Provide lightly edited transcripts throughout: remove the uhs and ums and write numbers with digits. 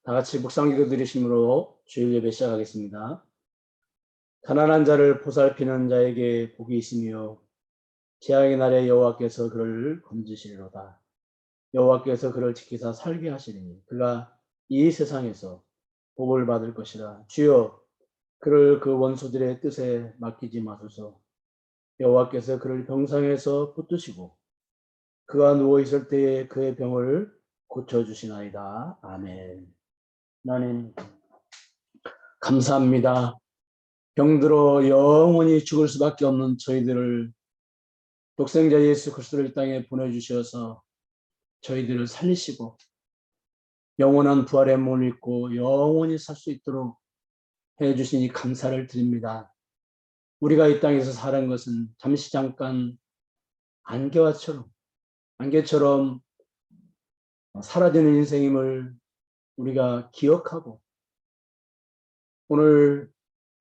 다 같이 묵상기도 드리심으로 주일 예배 시작하겠습니다. 가난한 자를 보살피는 자에게 복이 있으며 재앙의 날에 여호와께서 그를 건지시리로다. 여호와께서 그를 지키사 살게 하시리니 그가 이 세상에서 복을 받을 것이라. 주여, 그를 그 원수들의 뜻에 맡기지 마소서. 여호와께서 그를 병상에서 붙드시고 그가 누워 있을 때에 그의 병을 고쳐주시나이다. 아멘. 하나님 감사합니다. 병들어 영원히 죽을 수밖에 없는 저희들을 독생자 예수 그리스도를 이 땅에 보내주셔서 저희들을 살리시고 영원한 부활의 몸을 입고 영원히 살 수 있도록 해주시니 감사를 드립니다. 우리가 이 땅에서 사는 것은 잠시 잠깐 안개처럼 사라지는 인생임을 우리가 기억하고 오늘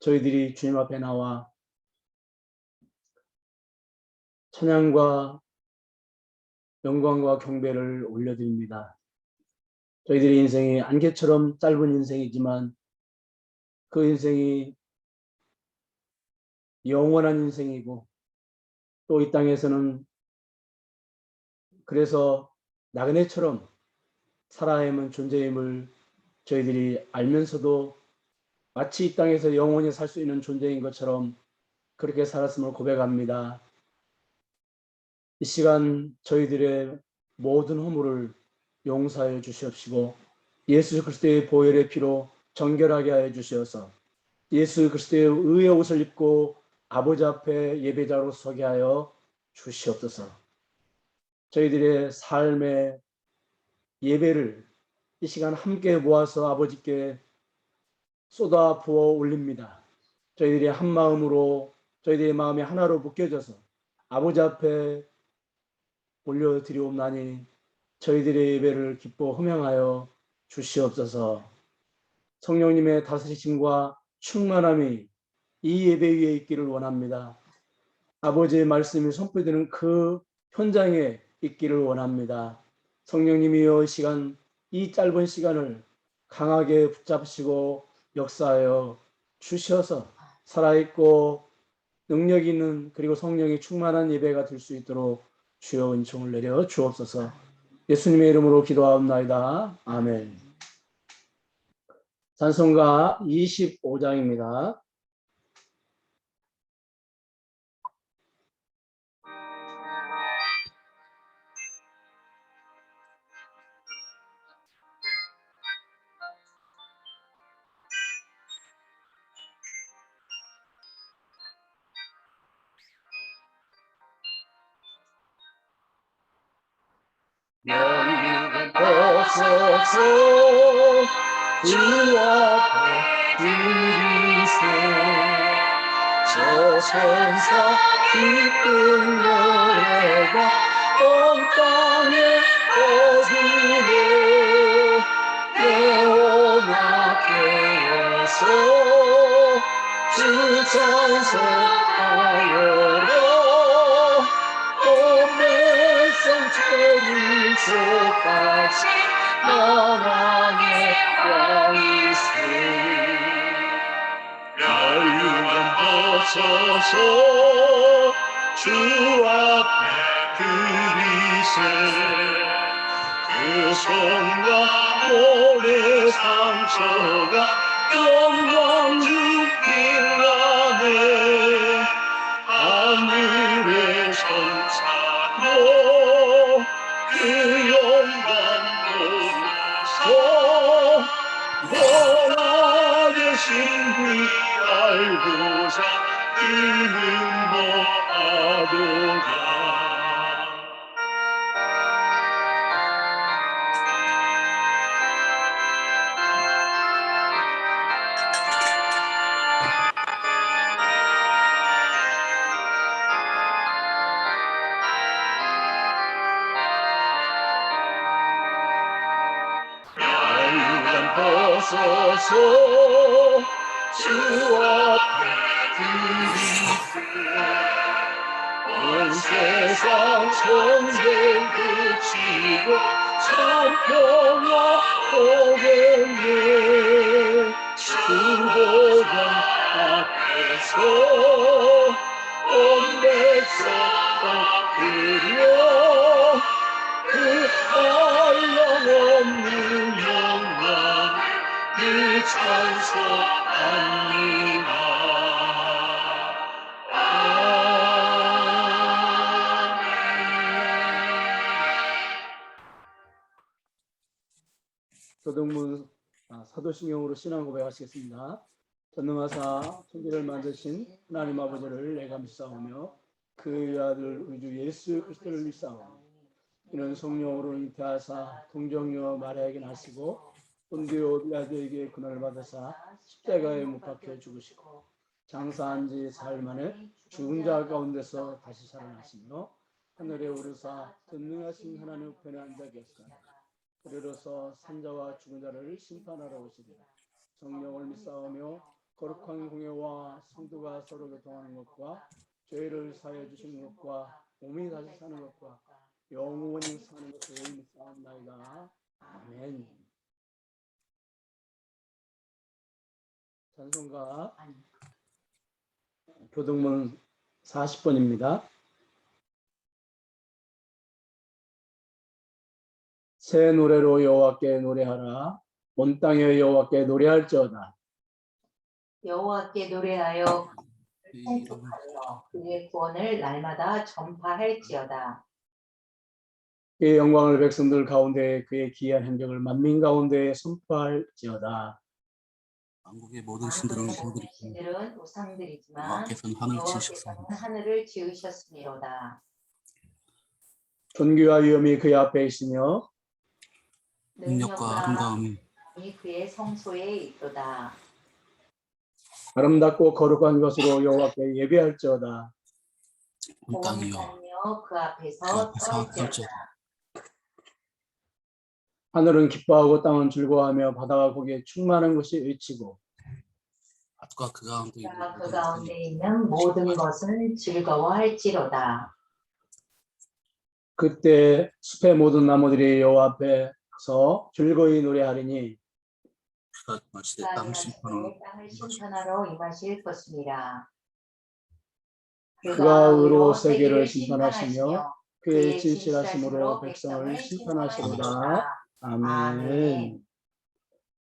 저희들이 주님 앞에 나와 찬양과 영광과 경배를 올려드립니다. 저희들의 인생이 안개처럼 짧은 인생이지만 그 인생이 영원한 인생이고 또 이 땅에서는 그래서 나그네처럼 살아야 하는 존재임을 저희들이 알면서도 마치 이 땅에서 영원히 살 수 있는 존재인 것처럼 그렇게 살았음을 고백합니다. 이 시간 저희들의 모든 허물을 용서하여 주시옵시고 예수 그리스도의 보혈의 피로 정결하게 하여 주시어서 예수 그리스도의 의의 옷을 입고 아버지 앞에 예배자로 서게 하여 주시옵소서. 저희들의 삶의 예배를 이 시간 함께 모아서 아버지께 쏟아 부어 올립니다. 저희들이 한 마음으로 저희들의 마음이 하나로 묶여져서 아버지 앞에 올려드리옵나니 저희들의 예배를 기뻐 흠양하여 주시옵소서. 성령님의 다스리심과 충만함이 이 예배 위에 있기를 원합니다. 아버지의 말씀이 선포되는 그 현장에 있기를 원합니다. 성령님이여 이 짧은 시간을 강하게 붙잡으시고 역사하여 주셔서 살아있고 능력 있는 그리고 성령이 충만한 예배가 될 수 있도록 주여 은총을 내려 주옵소서. 예수님의 이름으로 기도하옵나이다. 아멘. 찬송가 25장입니다. 너희는 벗어서 주 앞에 들이세 저 천사 기쁜 노래가 온 땅에 퍼지네 영원하 깨어서 주 찬송하여라 성체일수까지 만왕의 왕이시니 멸류관 벗어서 주 앞에 들이세 그 손과 몸의 상처가 영원히 빛나네 하늘의 천사도 그 영광 보면서 너나 신비 알고자 이는 뭐하도다 벗어서 주 앞에 들이세 온 세상 전쟁 그치고 참평화 오겠네 주보장 앞에서 온 백성 드려 그 한량없는 영광 그 찬송합니다. 교동문 사도신경으로 신앙 고백하시겠습니다. 전능하사 천지를 만드신 하나님 아버지를 내가 믿사오며 그의 아들 우리 주 예수 그리스도를 믿사오며 이는 성령으로 잉태하사 동정녀 마리아에게 나시고 본디오 빌라도에게 고난을 받으사 십자가에 못 박혀 죽으시고 장사한 지 사흘 만에 죽은 자 가운데서 다시 살아나시며 하늘에 오르사 전능하신 하나님 우편에 앉아 계시다. 그리로서 산자와 죽은 자를 심판하러 오시리라. 성령을 믿사오며 거룩한 공예와 성도가 서로 교통하는 것과 죄를 사하여 주시는 것과 몸이 다시 사는 것과 영원히 사는 것을 믿사옵나이다. 아멘. 찬송가 교동문 40번입니다. 새 노래로 여호와께 노래하라. 온 땅에 여호와께 노래할지어다. 여호와께 노래하여 찬송하며 그의 구원을 날마다 전파할지어다. 그의 영광을 백성들 가운데 그의 기이한 행적을 만민 가운데 선포할지어다. 왕국의 모든 신들은 우상들이고 신들은 우상들이지만 여호와께서는 하늘을 여호와께서는 지으셨습니다. 하늘을 지으셨음이로다. 존귀와 위엄이 그의 앞에 있으며 능력과 아름다움이 그의 성소에 있도다. 아름답고 거룩한 것으로 여호와께 예배할지어다. 온 땅이여 공하며 그 그 앞에서 앞에서 떨지어다. 떨지어다. 하늘은 기뻐하고 땅은 즐거워하며 바다가 거기에 충만한 것이 외치고 밭과 그 가운데 있는 그 모든 가운데 것들이 있는 모든 것은 즐거워할지로다. 그때 숲의 모든 나무들이 여호와 앞에서 즐거이 노래하리니 그가 마치되 땅을 심판하러 땅을 심판하러 임하실 것이니라. 그가 의로 세계를 심판하시며 그의 진실하심으로 백성을 심판하시로다. 아멘.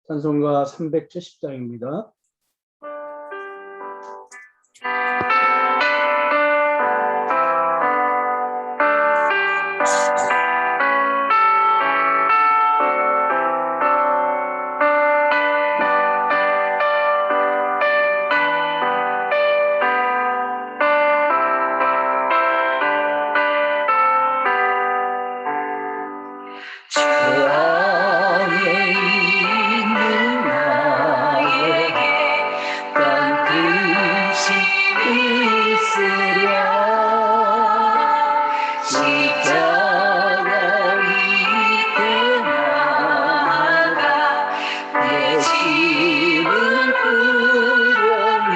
찬송가 370장입니다. 주 안에 있는 나에게 딴 뜻이 있으랴. 십자가 위에 나아가 내 짐을 풀었네.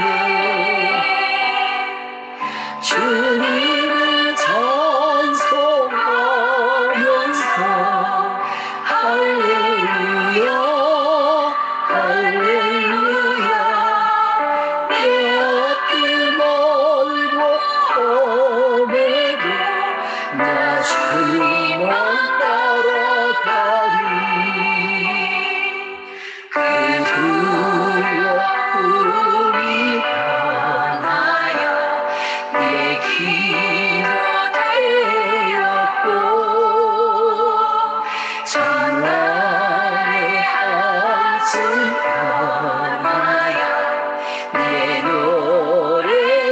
주님을 찬송하면서 할렐루야 할렐루야. 내 앞길 멀고 험해도 나 주님만 따라가리. 그 두려움이 떠나요 내 기도 되었고 찬양의 한숨 떠나요 내 노래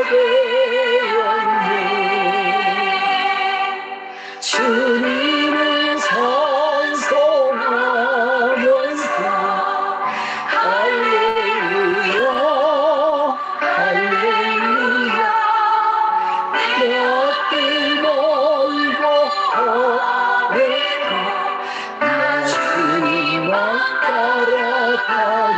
되었네. 주님을 찬송하면서 할렐루야 할렐루야. 내 앞길 멀고 험해도 나 주님만 따라가리.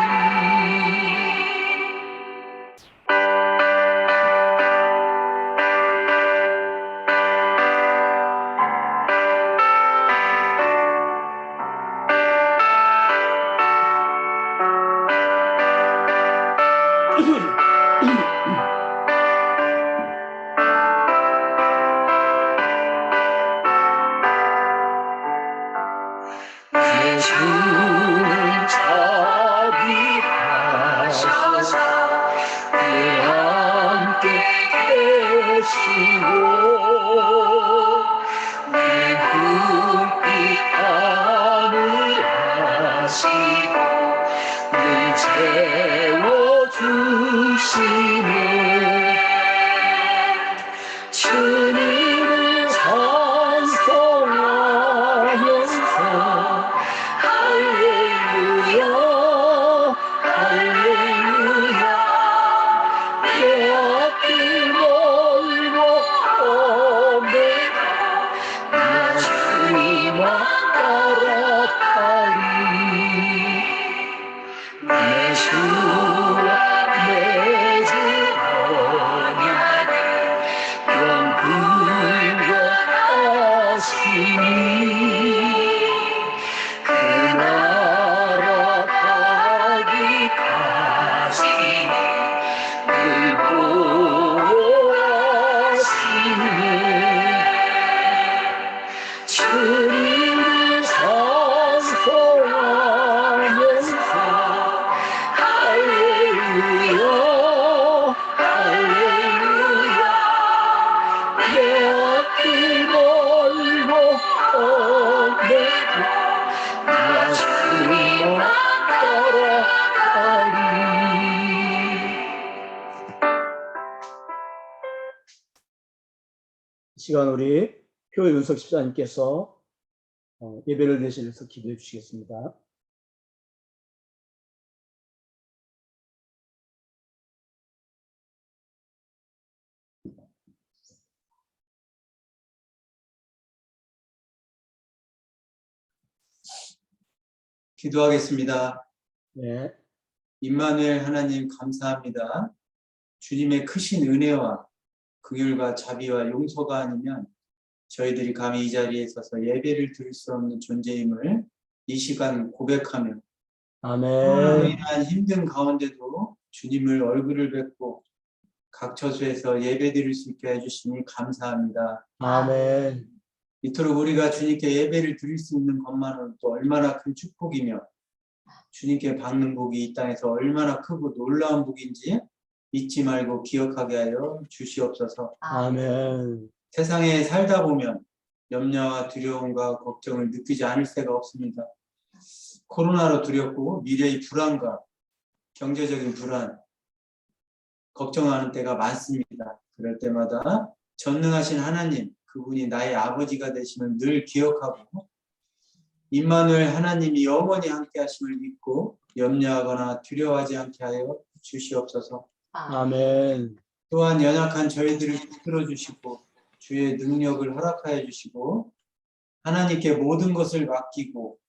채워주시네 주님을 찬송하면서 할렐루야 할렐루야 내 앞길 멀고 오매가 나 주만 따라가리 내 주와 맺은 언약을 영불과 하시니 그 나라 가기까지 물보하시니 주님을 찬송하면서 할렐루야 할렐루야 내 앞길 멀고 오매가 나 주만 따라가리 이 시간 우리 교회 윤석 집사님께서 예배를 드시면서 기도해 주시겠습니다. 기도하겠습니다. 네, 임마누엘 하나님 감사합니다. 주님의 크신 은혜와 긍휼과 자비와 용서가 아니면 저희들이 감히 이 자리에 서서 예배를 드릴 수 없는 존재임을 이 시간 고백하며 아멘. 인한 힘든 가운데도 주님을 얼굴을 뵙고 각 처소에서 예배 드릴 수 있게 해주시니 감사합니다. 아멘. 이토록 우리가 주님께 예배를 드릴 수 있는 것만으로도 또 얼마나 큰 축복이며 주님께 받는 복이 이 땅에서 얼마나 크고 놀라운 복인지 잊지 말고 기억하게 하여 주시옵소서. 아멘. 세상에 살다 보면 염려와 두려움과 걱정을 느끼지 않을 새가 없습니다. 코로나로 두렵고 미래의 불안과 경제적인 불안, 걱정하는 때가 많습니다. 그럴 때마다 전능하신 하나님, 그분이 나의 아버지가 되심을 늘 기억하고 임마누엘 하나님이 영원히 함께 하심을 믿고 염려하거나 두려워하지 않게 하여 주시옵소서. 아멘. 또한 연약한 저희들을 붙들어 주시고 주의 능력을 허락하여 주시고 하나님께 모든 것을 맡기고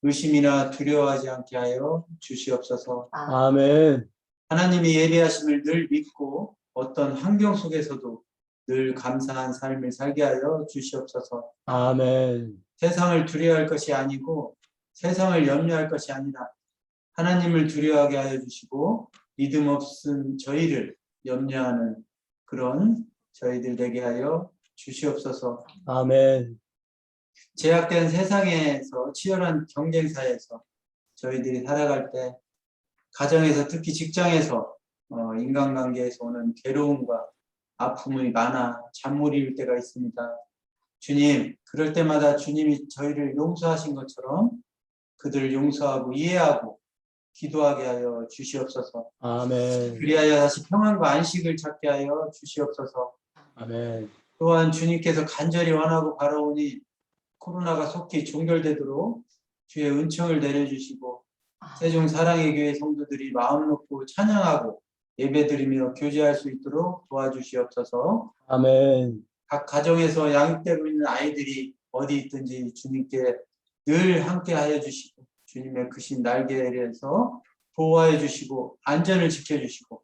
의심이나 두려워하지 않게 하여 주시옵소서. 아멘. 하나님이 예배하심을 늘 믿고 어떤 환경 속에서도 늘 감사한 삶을 살게 하여 주시옵소서. 아멘. 세상을 두려워할 것이 아니고 세상을 염려할 것이 아니라 하나님을 두려워하게 하여 주시고 믿음 없은 저희를 염려하는 그런 저희들 되게 하여 주시옵소서. 아멘. 제약된 세상에서 치열한 경쟁사에서 저희들이 살아갈 때 가정에서 특히 직장에서 인간관계에서 오는 괴로움과 아픔이 많아 잠 못 이룰 때가 있습니다. 주님, 그럴 때마다 주님이 저희를 용서하신 것처럼 그들을 용서하고 이해하고 기도하게 하여 주시옵소서. 아멘. 그리하여 다시 평안과 안식을 찾게 하여 주시옵소서. 아멘. 또한 주님께서 간절히 원하고 바라오니 코로나가 속히 종결되도록 주의 은총을 내려주시고 세종 사랑의 교회 성도들이 마음 놓고 찬양하고 예배드리며 교제할 수 있도록 도와주시옵소서. 아멘. 각 가정에서 양육되고 있는 아이들이 어디 있든지 주님께 늘 함께 하여 주시고 주님의 크신 날개에서 보호하여 주시고 안전을 지켜주시고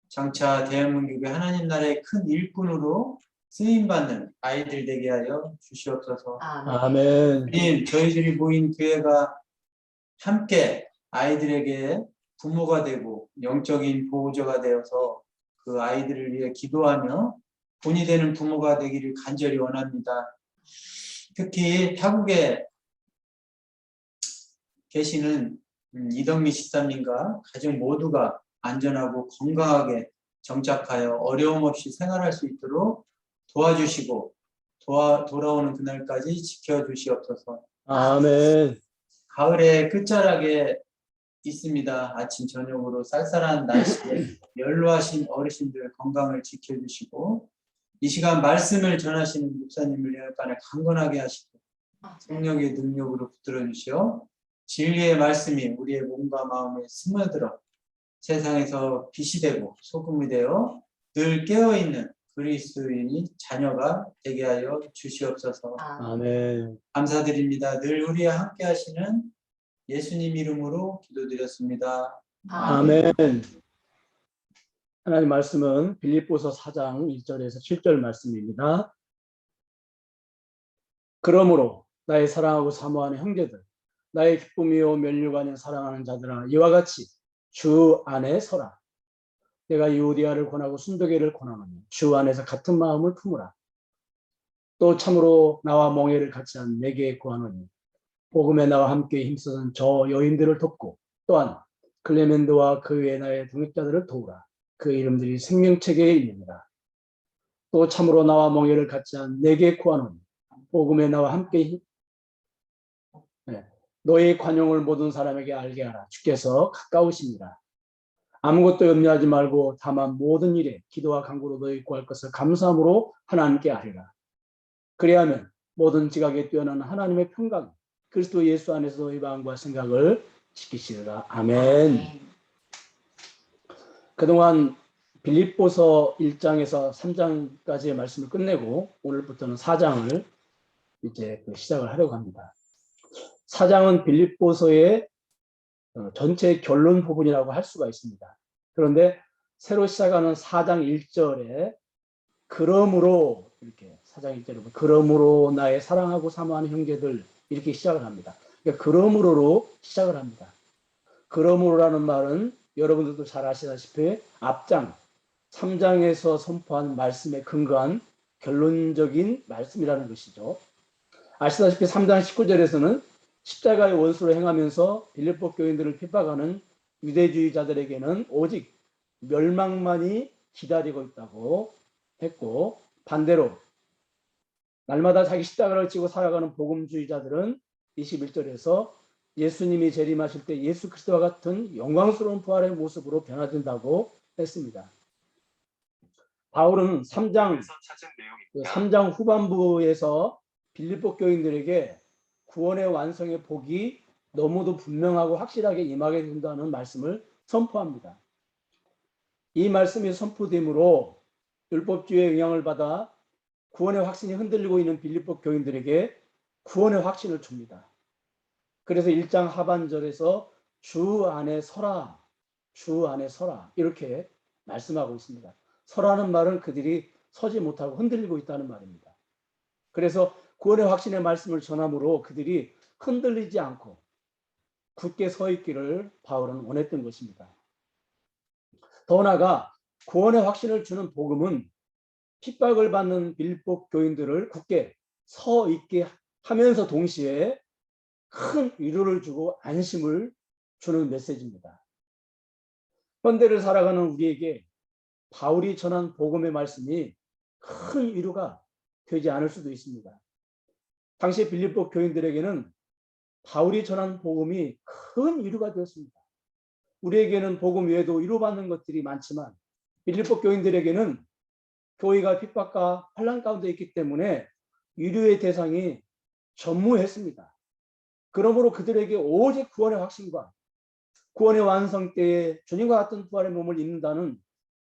장차 대한민국의 하나님 나라의 큰 일꾼으로 쓰임받는 아이들 되게 하여 주시옵소서. 아멘. 주님, 저희들이 모인 교회가 함께 아이들에게 부모가 되고 영적인 보호자가 되어서 그 아이들을 위해 기도하며 본이 되는 부모가 되기를 간절히 원합니다. 특히 타국에 계시는 이덕미 집사님과 가정 모두가 안전하고 건강하게 정착하여 어려움 없이 생활할 수 있도록 도와주시고 돌아오는 그날까지 지켜주시옵소서. 아멘. 가을의 끝자락에 있습니다. 아침 저녁으로 쌀쌀한 날씨에 연로하신 어르신들 건강을 지켜주시고 이 시간 말씀을 전하시는 목사님을 열간에 강건하게 하시고 성령의 능력으로 붙들어 주시어 진리의 말씀이 우리의 몸과 마음에 스며들어 세상에서 빛이 되고 소금이 되어 늘 깨어있는 그리스도인이 자녀가 되게 하여 주시옵소서. 아멘. 감사드립니다. 늘 우리와 함께 하시는 예수님 이름으로 기도드렸습니다. 아멘. 하나님 말씀은 빌립보서 4장 1절에서 7절 말씀입니다. 그러므로 나의 사랑하고 사모하는 형제들, 나의 기쁨이요 면류관에 사랑하는 자들아, 이와 같이 주 안에 서라. 내가 유오디아를 권하고 순도계를 권하노니 주 안에서 같은 마음을 품으라. 또 참으로 나와 멍에를 같이 한 내게 구하노니 복음에 나와 함께 힘쓰는 저 여인들을 돕고 또한 클레멘드와 그 외 나의 동역자들을 도우라. 그 이름들이 생명책에 있느니라. 또 참으로 나와 멍에를 같이 한 내게 구하노니 복음에 나와 함께 너의 관용을 모든 사람에게 알게 하라. 주께서 가까우십니다. 아무것도 염려하지 말고 다만 모든 일에 기도와 간구로 너희 구할 것을 감사함으로 하나님께 아뢰라. 그리하면 모든 지각에 뛰어난 하나님의 평강이 그리스도 예수 안에서 너희 마음과 생각을 지키시리라. 아멘. 그동안 빌립보서 1장에서 3장까지의 말씀을 끝내고 오늘부터는 4장을 이제 시작을 하려고 합니다. 4장은 빌립보서의 전체 결론 부분이라고 할 수가 있습니다. 그런데 새로 시작하는 4장 1절에 그러므로 이렇게 4장 1절에 그러므로 나의 사랑하고 사모하는 형제들 이렇게 시작을 합니다. 그러니까 그러므로로 시작을 합니다. 그러므로라는 말은 여러분들도 잘 아시다시피 앞장 3장에서 선포한 말씀에 근거한 결론적인 말씀이라는 것이죠. 아시다시피 3장 19절에서는 십자가의 원수로 행하면서 빌립보 교인들을 핍박하는 유대주의자들에게는 오직 멸망만이 기다리고 있다고 했고, 반대로 날마다 자기 십자가를 지고 살아가는 복음주의자들은 21절에서 예수님이 재림하실 때 예수 그리스도와 같은 영광스러운 부활의 모습으로 변화된다고 했습니다. 바울은 3장 후반부에서 빌립보 교인들에게 구원의 완성의 복이 너무도 분명하고 확실하게 임하게 된다는 말씀을 선포합니다. 이 말씀이 선포됨으로 율법주의의 영향을 받아 구원의 확신이 흔들리고 있는 빌립보 교인들에게 구원의 확신을 줍니다. 그래서 1장 하반절에서 주 안에 서라, 주 안에 서라 이렇게 말씀하고 있습니다. 서라는 말은 그들이 서지 못하고 흔들리고 있다는 말입니다. 그래서 구원의 확신의 말씀을 전함으로 그들이 흔들리지 않고 굳게 서 있기를 바울은 원했던 것입니다. 더 나아가 구원의 확신을 주는 복음은 핍박을 받는 빌립보 교인들을 굳게 서 있게 하면서 동시에 큰 위로를 주고 안심을 주는 메시지입니다. 현대를 살아가는 우리에게 바울이 전한 복음의 말씀이 큰 위로가 되지 않을 수도 있습니다. 당시 빌립보 교인들에게는 바울이 전한 복음이 큰 위로가 되었습니다. 우리에게는 복음 외에도 위로받는 것들이 많지만 빌립보 교인들에게는 교회가 핍박과 환난 가운데 있기 때문에 위로의 대상이 전무했습니다. 그러므로 그들에게 오직 구원의 확신과 구원의 완성 때에 주님과 같은 부활의 몸을 입는다는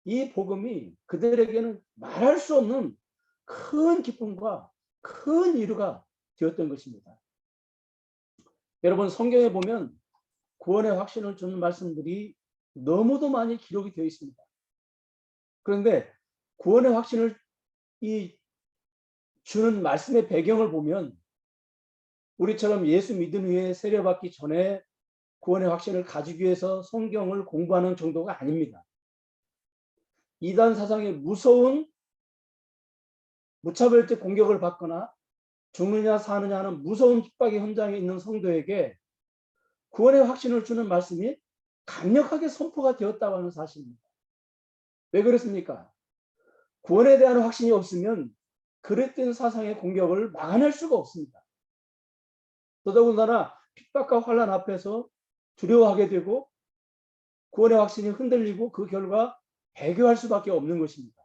이 복음이 그들에게는 말할 수 없는 큰 기쁨과 큰 위로가 되었던 것입니다. 여러분, 성경에 보면 구원의 확신을 주는 말씀들이 너무도 많이 기록이 되어 있습니다. 그런데 구원의 확신을 주는 말씀의 배경을 보면 우리처럼 예수 믿은 후에 세례받기 전에 구원의 확신을 가지기 위해서 성경을 공부하는 정도가 아닙니다. 이단 사상의 무서운 무차별적 공격을 받거나 죽느냐 사느냐 하는 무서운 핍박의 현장에 있는 성도에게 구원의 확신을 주는 말씀이 강력하게 선포가 되었다고 하는 사실입니다. 왜 그렇습니까? 구원에 대한 확신이 없으면 그릇된 사상의 공격을 막아낼 수가 없습니다. 더더군다나 핍박과 환난 앞에서 두려워하게 되고 구원의 확신이 흔들리고 그 결과 배교할 수밖에 없는 것입니다.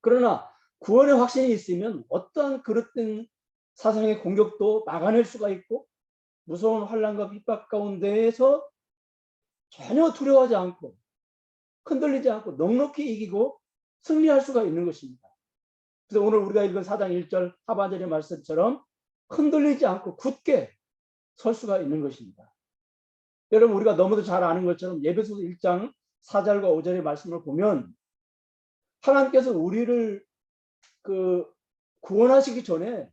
그러나 구원의 확신이 있으면 어떠한 그릇된 사상의 공격도 막아낼 수가 있고 무서운 환난과 핍박 가운데에서 전혀 두려워하지 않고 흔들리지 않고 넉넉히 이기고 승리할 수가 있는 것입니다. 그래서 오늘 우리가 읽은 4장 1절 하반절의 말씀처럼 흔들리지 않고 굳게 설 수가 있는 것입니다. 여러분, 우리가 너무도 잘 아는 것처럼 예배소서 1장 4절과 5절의 말씀을 보면 하나님께서 우리를 구원하시기 전에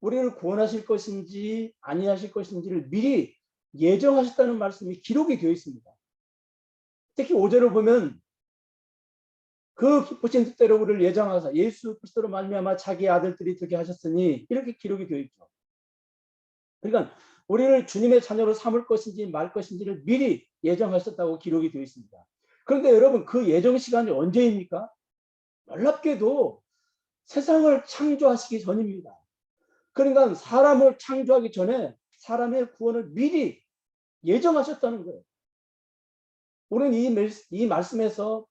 우리를 구원하실 것인지 아니하실 것인지를 미리 예정하셨다는 말씀이 기록이 되어 있습니다. 특히 5절을 보면 그 기쁘신 뜻대로 우리를 예정하사 예수 그리스도로 말미암아 자기 아들들이 되게 하셨으니 이렇게 기록이 되어 있죠. 그러니까 우리를 주님의 자녀로 삼을 것인지 말 것인지를 미리 예정하셨다고 기록이 되어 있습니다. 그런데 여러분, 그 예정 시간이 언제입니까? 놀랍게도 세상을 창조하시기 전입니다. 그러니까 사람을 창조하기 전에 사람의 구원을 미리 예정하셨다는 거예요. 우리는 이 말씀에서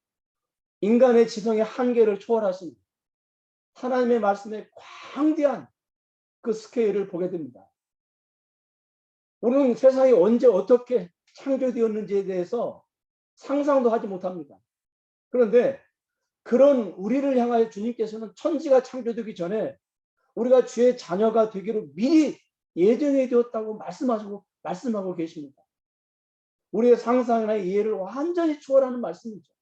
인간의 지성의 한계를 초월하신 하나님의 말씀의 광대한 그 스케일을 보게 됩니다. 우리는 세상이 언제 어떻게 창조되었는지에 대해서 상상도 하지 못합니다. 그런데 그런 우리를 향하여 주님께서는 천지가 창조되기 전에 우리가 주의 자녀가 되기로 미리 예정해 두었다고 말씀하고 계십니다. 우리의 상상이나 이해를 완전히 초월하는 말씀이죠.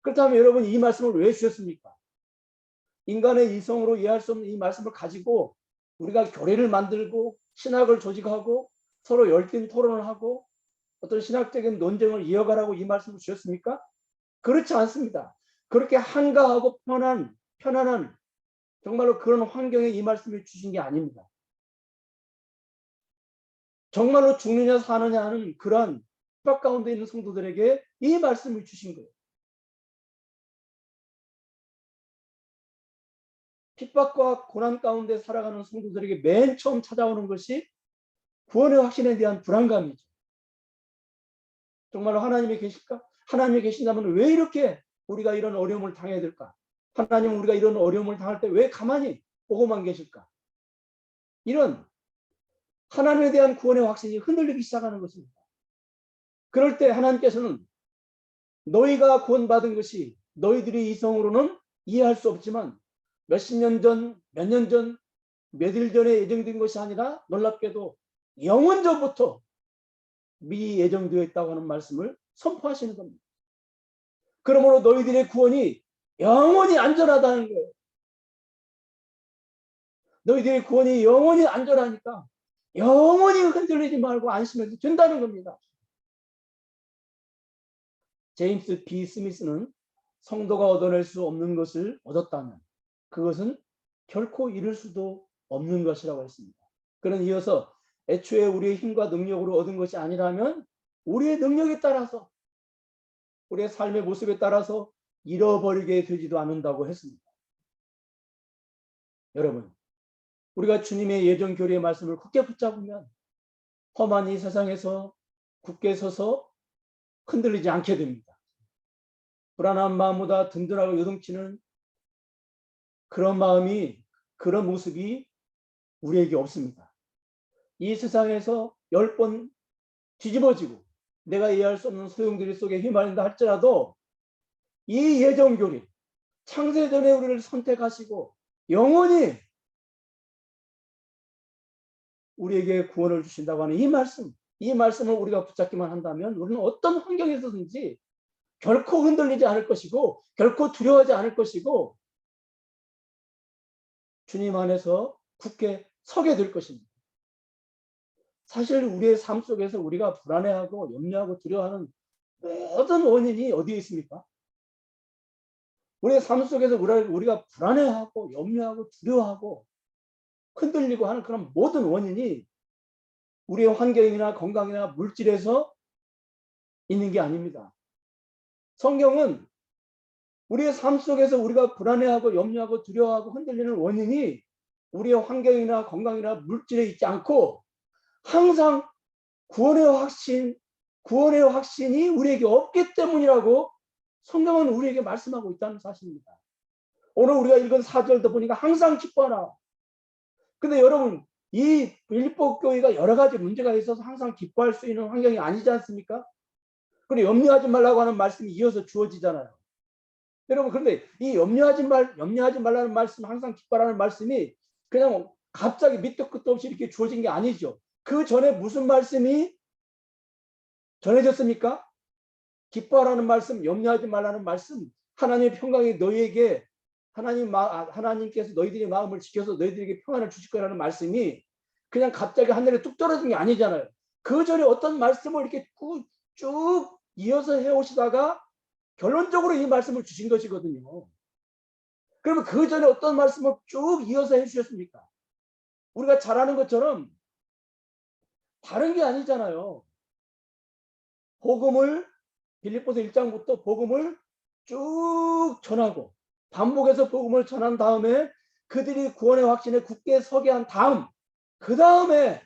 그렇다면 여러분, 이 말씀을 왜 주셨습니까? 인간의 이성으로 이해할 수 없는 이 말씀을 가지고 우리가 교회를 만들고 신학을 조직하고 서로 열띤 토론을 하고 어떤 신학적인 논쟁을 이어가라고 이 말씀을 주셨습니까? 그렇지 않습니다. 그렇게 한가하고 편안한 정말로 그런 환경에 이 말씀을 주신 게 아닙니다. 정말로 죽느냐 사느냐 하는 그러한 핍박 가운데 있는 성도들에게 이 말씀을 주신 거예요. 핍박과 고난 가운데 살아가는 성도들에게 맨 처음 찾아오는 것이 구원의 확신에 대한 불안감이죠. 정말로 하나님이 계실까? 하나님이 계신다면 왜 이렇게 우리가 이런 어려움을 당해야 될까? 하나님은 우리가 이런 어려움을 당할 때 왜 가만히 보고만 계실까? 이런 하나님에 대한 구원의 확신이 흔들리기 시작하는 것입니다. 그럴 때 하나님께서는 너희가 구원받은 것이 너희들이 이성으로는 이해할 수 없지만 몇십 년 전, 몇 년 전, 몇일 전에 예정된 것이 아니라 놀랍게도 영원 전부터 미리 예정되어 있다고 하는 말씀을 선포하시는 겁니다. 그러므로 너희들의 구원이 영원히 안전하다는 거예요. 너희들의 구원이 영원히 안전하니까 영원히 흔들리지 말고 안심해도 된다는 겁니다. 제임스 B. 스미스는 성도가 얻어낼 수 없는 것을 얻었다면 그것은 결코 이룰 수도 없는 것이라고 했습니다. 그는 이어서 애초에 우리의 힘과 능력으로 얻은 것이 아니라면 우리의 능력에 따라서 우리의 삶의 모습에 따라서 잃어버리게 되지도 않는다고 했습니다. 여러분, 우리가 주님의 예정 교리의 말씀을 굳게 붙잡으면 험한 이 세상에서 굳게 서서 흔들리지 않게 됩니다. 불안한 마음보다 든든하고 요동치는 그런 마음이, 그런 모습이 우리에게 없습니다. 이 세상에서 10번 뒤집어지고 내가 이해할 수 없는 소용돌이 속에 휘말린다 할지라도 이 예정교리, 창세전에 우리를 선택하시고 영원히 우리에게 구원을 주신다고 하는 이 말씀을 우리가 붙잡기만 한다면 우리는 어떤 환경에서든지 결코 흔들리지 않을 것이고 결코 두려워하지 않을 것이고 주님 안에서 굳게 서게 될 것입니다. 사실 우리의 삶 속에서 우리가 불안해하고 염려하고 두려워하는 모든 원인이 어디에 있습니까? 우리의 삶 속에서 우리가 불안해하고 염려하고 두려워하고 흔들리고 하는 그런 모든 원인이 우리의 환경이나 건강이나 물질에서 있는 게 아닙니다. 성경은 우리의 삶 속에서 우리가 불안해하고 염려하고 두려워하고 흔들리는 원인이 우리의 환경이나 건강이나 물질에 있지 않고 항상 구원의 확신이 우리에게 없기 때문이라고 성경은 우리에게 말씀하고 있다는 사실입니다. 오늘 우리가 읽은 4절도 보니까 항상 기뻐하라. 근데 여러분, 이 빌립보 교회가 여러 가지 문제가 있어서 항상 기뻐할 수 있는 환경이 아니지 않습니까? 그리고 염려하지 말라고 하는 말씀이 이어서 주어지잖아요. 여러분, 그런데 이 염려하지 말라는 말씀, 항상 기뻐하라는 말씀이 그냥 갑자기 밑도 끝도 없이 이렇게 주어진 게 아니죠. 그 전에 무슨 말씀이 전해졌습니까? 기뻐하라는 말씀, 염려하지 말라는 말씀, 하나님의 평강이 너희에게 하나님께서 너희들의 마음을 지켜서 너희들에게 평안을 주실 거라는 말씀이 그냥 갑자기 하늘에 뚝 떨어진 게 아니잖아요. 그 전에 어떤 말씀을 이렇게 쭉 이어서 해오시다가 결론적으로 이 말씀을 주신 것이거든요. 그러면 그 전에 어떤 말씀을 쭉 이어서 해주셨습니까? 우리가 잘 아는 것처럼 다른 게 아니잖아요. 복음을 빌립보서 1장부터 복음을 쭉 전하고 반복해서 복음을 전한 다음에 그들이 구원의 확신에 굳게 서게 한 다음, 그 다음에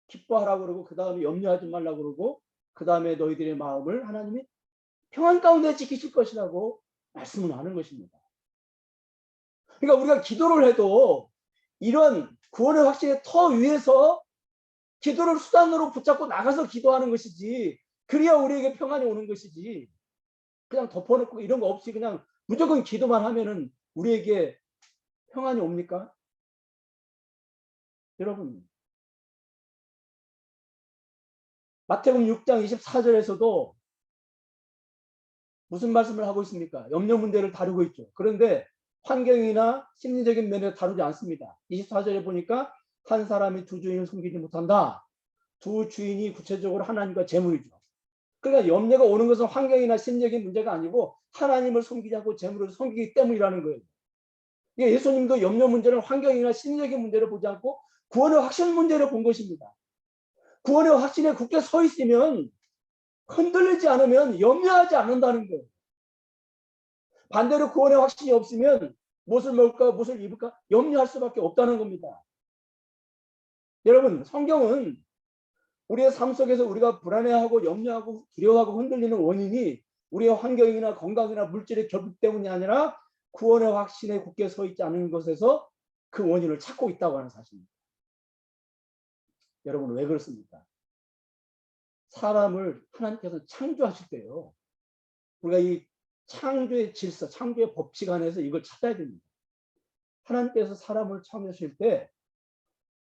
기뻐하라고 그러고 그 다음에 염려하지 말라고 그러고 그 다음에 너희들의 마음을 하나님이 평안 가운데 지키실 것이라고 말씀을 하는 것입니다. 그러니까 우리가 기도를 해도 이런 구원의 확신의 터 위에서 기도를 수단으로 붙잡고 나가서 기도하는 것이지, 그래야 우리에게 평안이 오는 것이지, 그냥 덮어놓고 이런 거 없이 그냥 무조건 기도만 하면은 우리에게 평안이 옵니까? 여러분, 마태복음 6장 24절에서도 무슨 말씀을 하고 있습니까? 염려 문제를 다루고 있죠. 그런데 환경이나 심리적인 면에서 다루지 않습니다. 24절에 보니까 한 사람이 두 주인을 섬기지 못한다. 두 주인이 구체적으로 하나님과 재물이죠. 그러니까 염려가 오는 것은 환경이나 심리적인 문제가 아니고 하나님을 섬기지 않고 재물을 섬기기 때문이라는 거예요. 예수님도 염려 문제는 환경이나 심리적인 문제를 보지 않고 구원의 확신 문제를 본 것입니다. 구원의 확신에 굳게 서 있으면, 흔들리지 않으면 염려하지 않는다는 거예요. 반대로 구원의 확신이 없으면 무엇을 먹을까, 무엇을 입을까 염려할 수밖에 없다는 겁니다. 여러분, 성경은 우리의 삶 속에서 우리가 불안해하고 염려하고 두려워하고 흔들리는 원인이 우리의 환경이나 건강이나 물질의 결핍 때문이 아니라 구원의 확신에 굳게 서 있지 않은 것에서 그 원인을 찾고 있다고 하는 사실입니다. 여러분, 왜 그렇습니까? 사람을 하나님께서 창조하실 때요, 우리가 이 창조의 질서, 창조의 법칙 안에서 이걸 찾아야 됩니다. 하나님께서 사람을 창조하실 때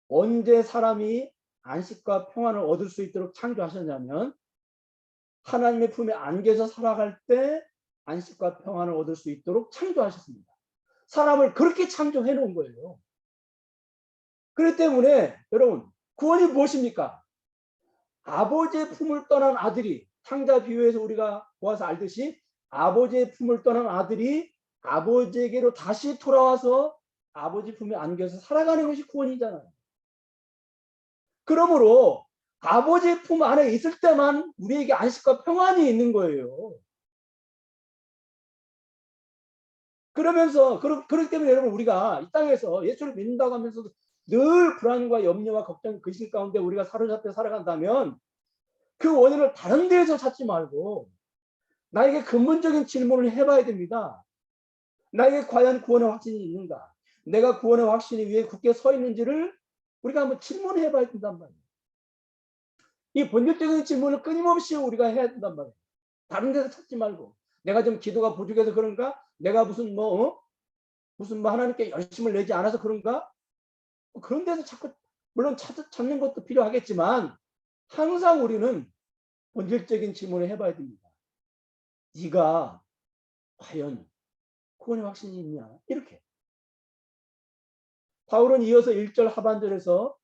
언제 사람이 안식과 평안을 얻을 수 있도록 창조하셨냐면, 하나님의 품에 안겨서 살아갈 때 안식과 평안을 얻을 수 있도록 창조하셨습니다. 사람을 그렇게 창조해 놓은 거예요. 그렇기 때문에 여러분, 구원이 무엇입니까? 아버지의 품을 떠난 아들이, 창자 비유에서 우리가 보아서 알듯이 아버지의 품을 떠난 아들이 아버지에게로 다시 돌아와서 아버지 품에 안겨서 살아가는 것이 구원이잖아요. 그러므로 아버지의 품 안에 있을 때만 우리에게 안식과 평안이 있는 거예요. 그렇기 때문에 여러분, 우리가 이 땅에서 예수를 믿는다고 하면서도 늘 불안과 염려와 걱정, 근심 가운데 우리가 사로잡혀 살아간다면 그 원인을 다른 데에서 찾지 말고 나에게 근본적인 질문을 해봐야 됩니다. 나에게 과연 구원의 확신이 있는가? 내가 구원의 확신이 위에 굳게 서 있는지를 우리가 한번 질문해 봐야 된단 말이에요. 이 본질적인 질문을 끊임없이 우리가 해야 된단 말이에요. 다른 데서 찾지 말고, 내가 좀 기도가 부족해서 그런가? 내가 무슨 하나님께 열심을 내지 않아서 그런가? 그런 데서 자꾸, 물론 찾는 것도 필요하겠지만 항상 우리는 본질적인 질문을 해봐야 됩니다. 네가 과연 구원의 확신이 있냐? 이렇게. 바울은 이어서 1절 하반절에서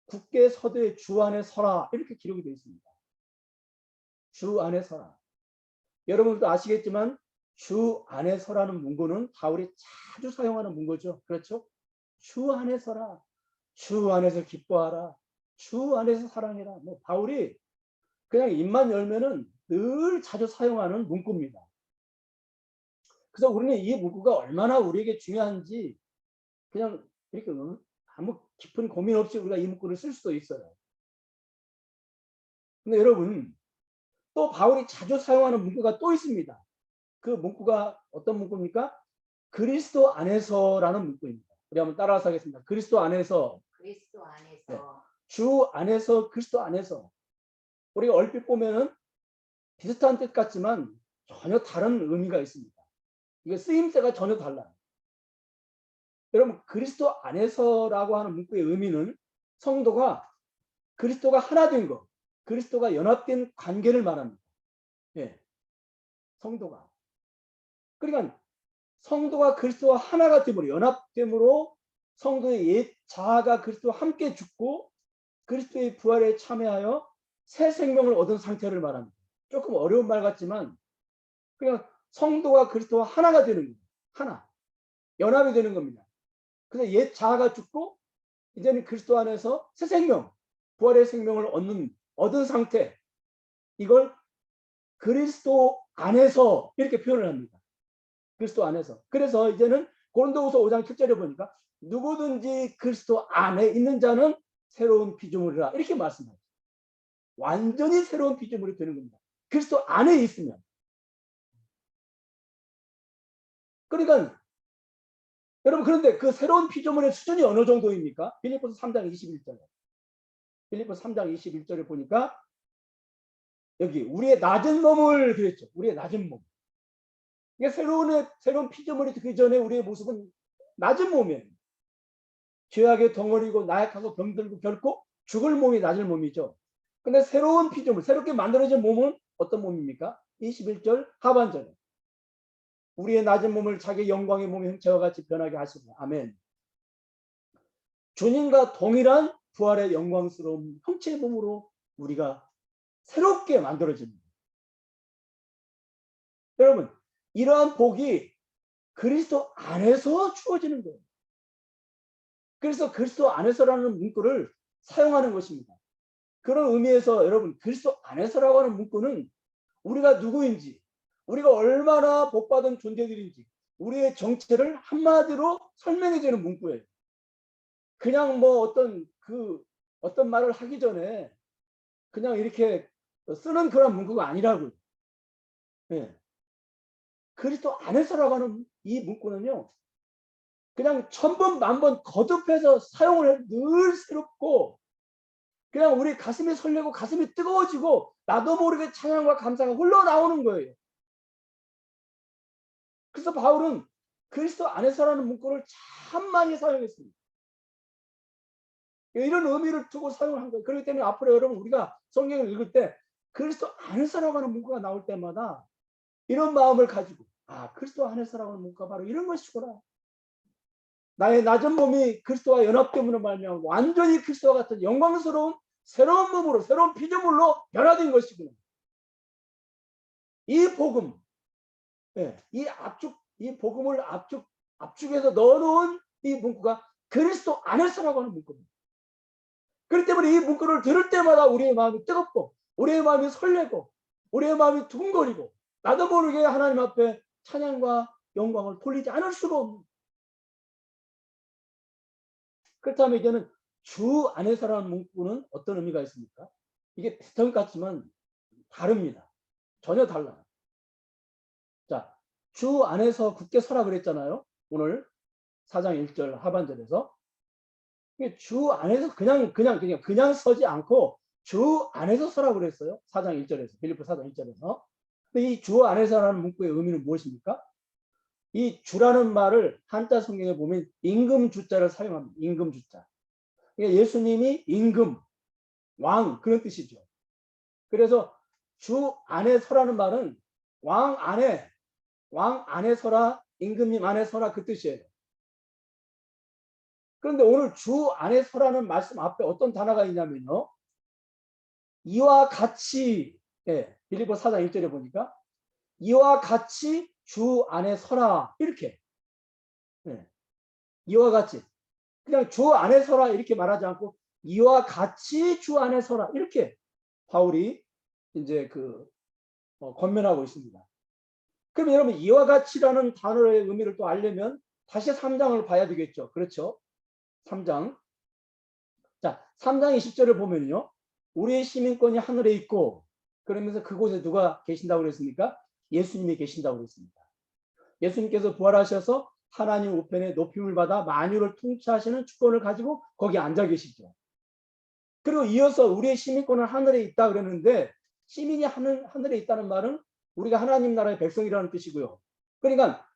굳게 서되 주 안에 서라, 이렇게 기록이 되어 있습니다. 주 안에 서라. 여러분도 아시겠지만 주 안에 서라는 문구는 바울이 자주 사용하는 문구죠. 그렇죠? 주 안에 서라. 주 안에서 기뻐하라. 주 안에서 사랑해라. 바울이 그냥 입만 열면은 늘 자주 사용하는 문구입니다. 그래서 우리는 이 문구가 얼마나 우리에게 중요한지 그냥 이렇게 아무 깊은 고민 없이 우리가 이 문구를 쓸 수도 있어요. 근데 여러분, 또 바울이 자주 사용하는 문구가 또 있습니다. 그 문구가 어떤 문구입니까? 그리스도 안에서라는 문구입니다. 우리 한번 따라서 하겠습니다. 그리스도 안에서, 그리스도 안에서 주 안에서, 그리스도 안에서. 우리가 얼핏 보면은 비슷한 뜻 같지만 전혀 다른 의미가 있습니다. 이게 쓰임새가 전혀 달라요. 여러분, 그리스도 안에서라고 하는 문구의 의미는 성도가 그리스도가 하나 된 것, 그리스도가 연합된 관계를 말합니다. 예, 성도가. 그러니까 성도가 그리스도와 하나가 됨으로, 연합됨으로 성도의 옛 자아가 그리스도와 함께 죽고 그리스도의 부활에 참여하여 새 생명을 얻은 상태를 말합니다. 조금 어려운 말 같지만 그냥 성도가 그리스도와 하나가 되는 거예요. 하나. 연합이 되는 겁니다. 그래서 옛 자아가 죽고 이제는 그리스도 안에서 새 생명, 부활의 생명을 얻은 상태. 이걸 그리스도 안에서 이렇게 표현을 합니다. 그리스도 안에서. 그래서 이제는 고린도후서 5장 7절에 보니까 누구든지 그리스도 안에 있는 자는 새로운 피조물이라 이렇게 말씀하죠. 완전히 새로운 피조물이 되는 겁니다. 그리스도 안에 있으면. 그러니까 여러분, 그런데 그 새로운 피조물의 수준이 어느 정도입니까? 빌립보서 3장 21절에. 빌립보서 3장 21절에 보니까 여기 우리의 낮은 몸을 그랬죠. 우리의 낮은 몸. 이게 새로운 피조물이 되기 전에 우리의 모습은 낮은 몸이에요. 죄악의 덩어리고 나약하고 병들고 결코 죽을 몸이 낮은 몸이죠. 근데 새로운 피조물, 새롭게 만들어진 몸은 어떤 몸입니까? 21절 하반절에. 우리의 낮은 몸을 자기 영광의 몸의 형체와 같이 변하게 하시고. 아멘. 주님과 동일한 부활의 영광스러운 형체의 몸으로 우리가 새롭게 만들어집니다. 여러분, 이러한 복이 그리스도 안에서 주어지는 거예요. 그래서 그리스도 안에서라는 문구를 사용하는 것입니다. 그런 의미에서 여러분, 그리스도 안에서라고 하는 문구는 우리가 누구인지, 우리가 얼마나 복받은 존재들인지 우리의 정체를 한마디로 설명해 주는 문구예요. 그냥 뭐 어떤 말을 하기 전에 그냥 이렇게 쓰는 그런 문구가 아니라고요. 네. 그리스도 안에서라고 하는 이 문구는요, 그냥 천번 만번 거듭해서 사용을 해 늘 새롭고 그냥 우리 가슴이 설레고 가슴이 뜨거워지고 나도 모르게 찬양과 감사가 흘러나오는 거예요. 그래서 바울은 그리스도 안에서라는 문구를 참 많이 사용했습니다. 이런 의미를 두고 사용한 거예요. 그렇기 때문에 앞으로 여러분 우리가 성경을 읽을 때 그리스도 안에서라고 하는 문구가 나올 때마다 이런 마음을 가지고 그리스도 안에서라고 하는 문구가 바로 이런 것이구나. 나의 낮은 몸이 그리스도와 연합됨으로 말미암아 완전히 그리스도와 같은 영광스러운 새로운 몸으로 새로운 피조물로 변화된 것이구나. 이 복음, 이 복음을 압축해서 넣어놓은 이 문구가 그리스도 안에서라고 하는 문구입니다. 그렇기 때문에 이 문구를 들을 때마다 우리의 마음이 뜨겁고 우리의 마음이 설레고 우리의 마음이 두근거리고 나도 모르게 하나님 앞에 찬양과 영광을 돌리지 않을 수가 없는. 그렇다면 이제는 주 안에서라는 문구는 어떤 의미가 있습니까? 이게 비슷한 것 같지만 다릅니다. 전혀 달라요. 자, 주 안에서 굳게 서라 그랬잖아요. 오늘 4장 1절 하반절에서. 주 안에서 그냥 서지 않고 주 안에서 서라 그랬어요. 4장 1절에서. 빌립보 4장 1절에서. 근데 이 주 안에서라는 문구의 의미는 무엇입니까? 이 주라는 말을 한자 성경에 보면 임금 주자를 사용합니다. 임금 주자. 그러니까 예수님이 임금, 왕 그런 뜻이죠. 그래서 주 안에 서라는 말은 왕 안에 서라, 임금님 안에 서라 그 뜻이에요. 그런데 오늘 주 안에 서라는 말씀 앞에 어떤 단어가 있냐면요. 이와 같이, 빌립보 4장 1절에 보니까 이와 같이 주 안에 서라 이렇게. 이와 같이. 그냥 주 안에 서라 이렇게 말하지 않고 이와 같이 주 안에 서라 이렇게 바울이 이제 권면하고 있습니다. 그럼 여러분 이와 같이라는 단어의 의미를 또 알려면 다시 3장을 봐야 되겠죠. 그렇죠? 3장. 자, 3장 20절을 보면요. 우리의 시민권이 하늘에 있고 그러면서 그곳에 누가 계신다고 그랬습니까? 예수님이 계신다고 그랬습니다. 예수님께서 부활하셔서 하나님 우편에 높임을 받아 만유를 통치하시는 주권을 가지고 거기 앉아 계시죠. 그리고 이어서 우리의 시민권은 하늘에 있다 그랬는데 시민이 하늘에 있다는 말은 우리가 하나님 나라의 백성이라는 뜻이고요. 그러니까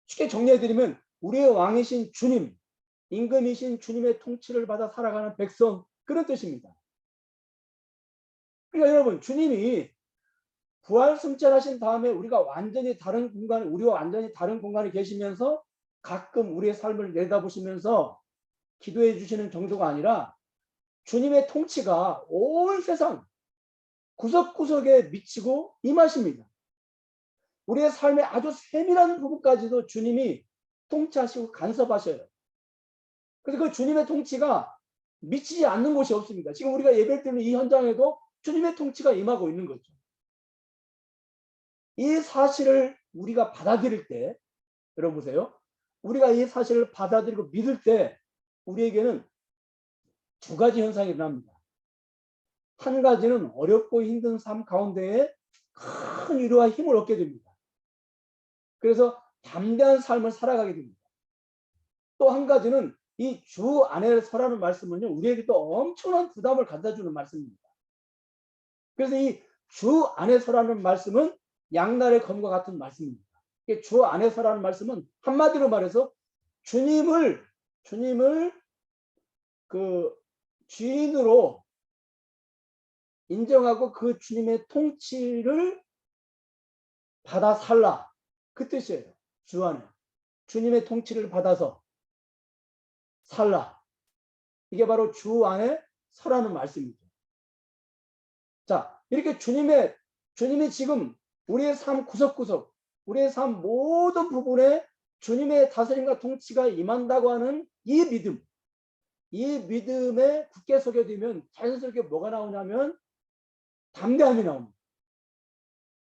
쉽게 정리해드리면 우리의 왕이신 주님, 임금이신 주님의 통치를 받아 살아가는 백성 그런 뜻입니다. 그러니까 여러분 주님이 부활 승천하신 다음에 우리와 완전히 다른 공간에 계시면서 가끔 우리의 삶을 내다보시면서 기도해 주시는 정도가 아니라 주님의 통치가 온 세상 구석구석에 미치고 임하십니다. 우리의 삶의 아주 세밀한 부분까지도 주님이 통치하시고 간섭하셔요. 그래서 그 주님의 통치가 미치지 않는 곳이 없습니다. 지금 우리가 예배를 드리는 이 현장에도 주님의 통치가 임하고 있는 거죠. 이 사실을 우리가 받아들일 때, 여러분 보세요. 우리가 이 사실을 받아들이고 믿을 때 우리에게는 두 가지 현상이 일어납니다. 한 가지는 어렵고 힘든 삶 가운데에 큰 위로와 힘을 얻게 됩니다. 그래서 담대한 삶을 살아가게 됩니다. 또 한 가지는 이 주 안에 서라는 말씀은요, 우리에게 또 엄청난 부담을 갖다주는 말씀입니다. 그래서 이 주 안에 서라는 말씀은 양날의 검과 같은 말씀입니다. 주 안에 서라는 말씀은 한마디로 말해서 주님을 그 주인으로 인정하고 그 주님의 통치를 받아 살라. 그 뜻이에요. 주 안에. 주님의 통치를 받아서 살라. 이게 바로 주 안에 서라는 말씀이죠. 자, 이렇게 주님이 지금 우리의 삶 구석구석, 우리의 삶 모든 부분에 주님의 다스림과 통치가 임한다고 하는 이 믿음, 이 믿음에 굳게 서게 되면 자연스럽게 뭐가 나오냐면 담대함이 나옵니다.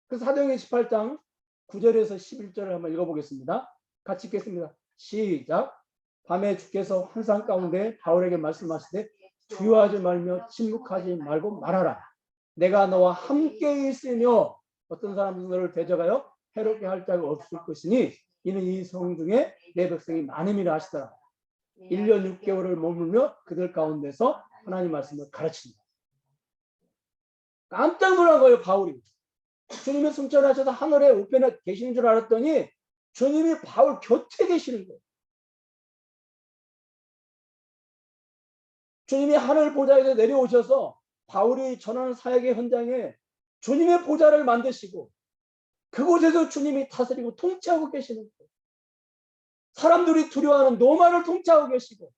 그래서 사도행전 18장 9절에서 11절을 한번 읽어보겠습니다. 같이 읽겠습니다. 시작. 밤에 주께서 환상 가운데 바울에게 말씀하시되 두려워하지 말며 침묵하지 말고 말하라. 내가 너와 함께 있으며 어떤 사람은 너를 대적하여 해롭게 할 자가 없을 것이니 이는 이 성 중에 내 백성이 많음이라 하시더라. 1년 6개월을 머물며 그들 가운데서 하나님 말씀을 가르친다. 깜짝 놀란 거예요, 바울이. 주님이 승천하셔서 하늘에 우편에 계시는 줄 알았더니 주님이 바울 곁에 계시는 거예요. 주님이 하늘 보좌에서 내려오셔서 바울이 전하는 사역의 현장에 주님의 보좌를 만드시고 그곳에서 주님이 다스리고 통치하고 계시는 거예요. 사람들이 두려워하는 로마를 통치하고 계시고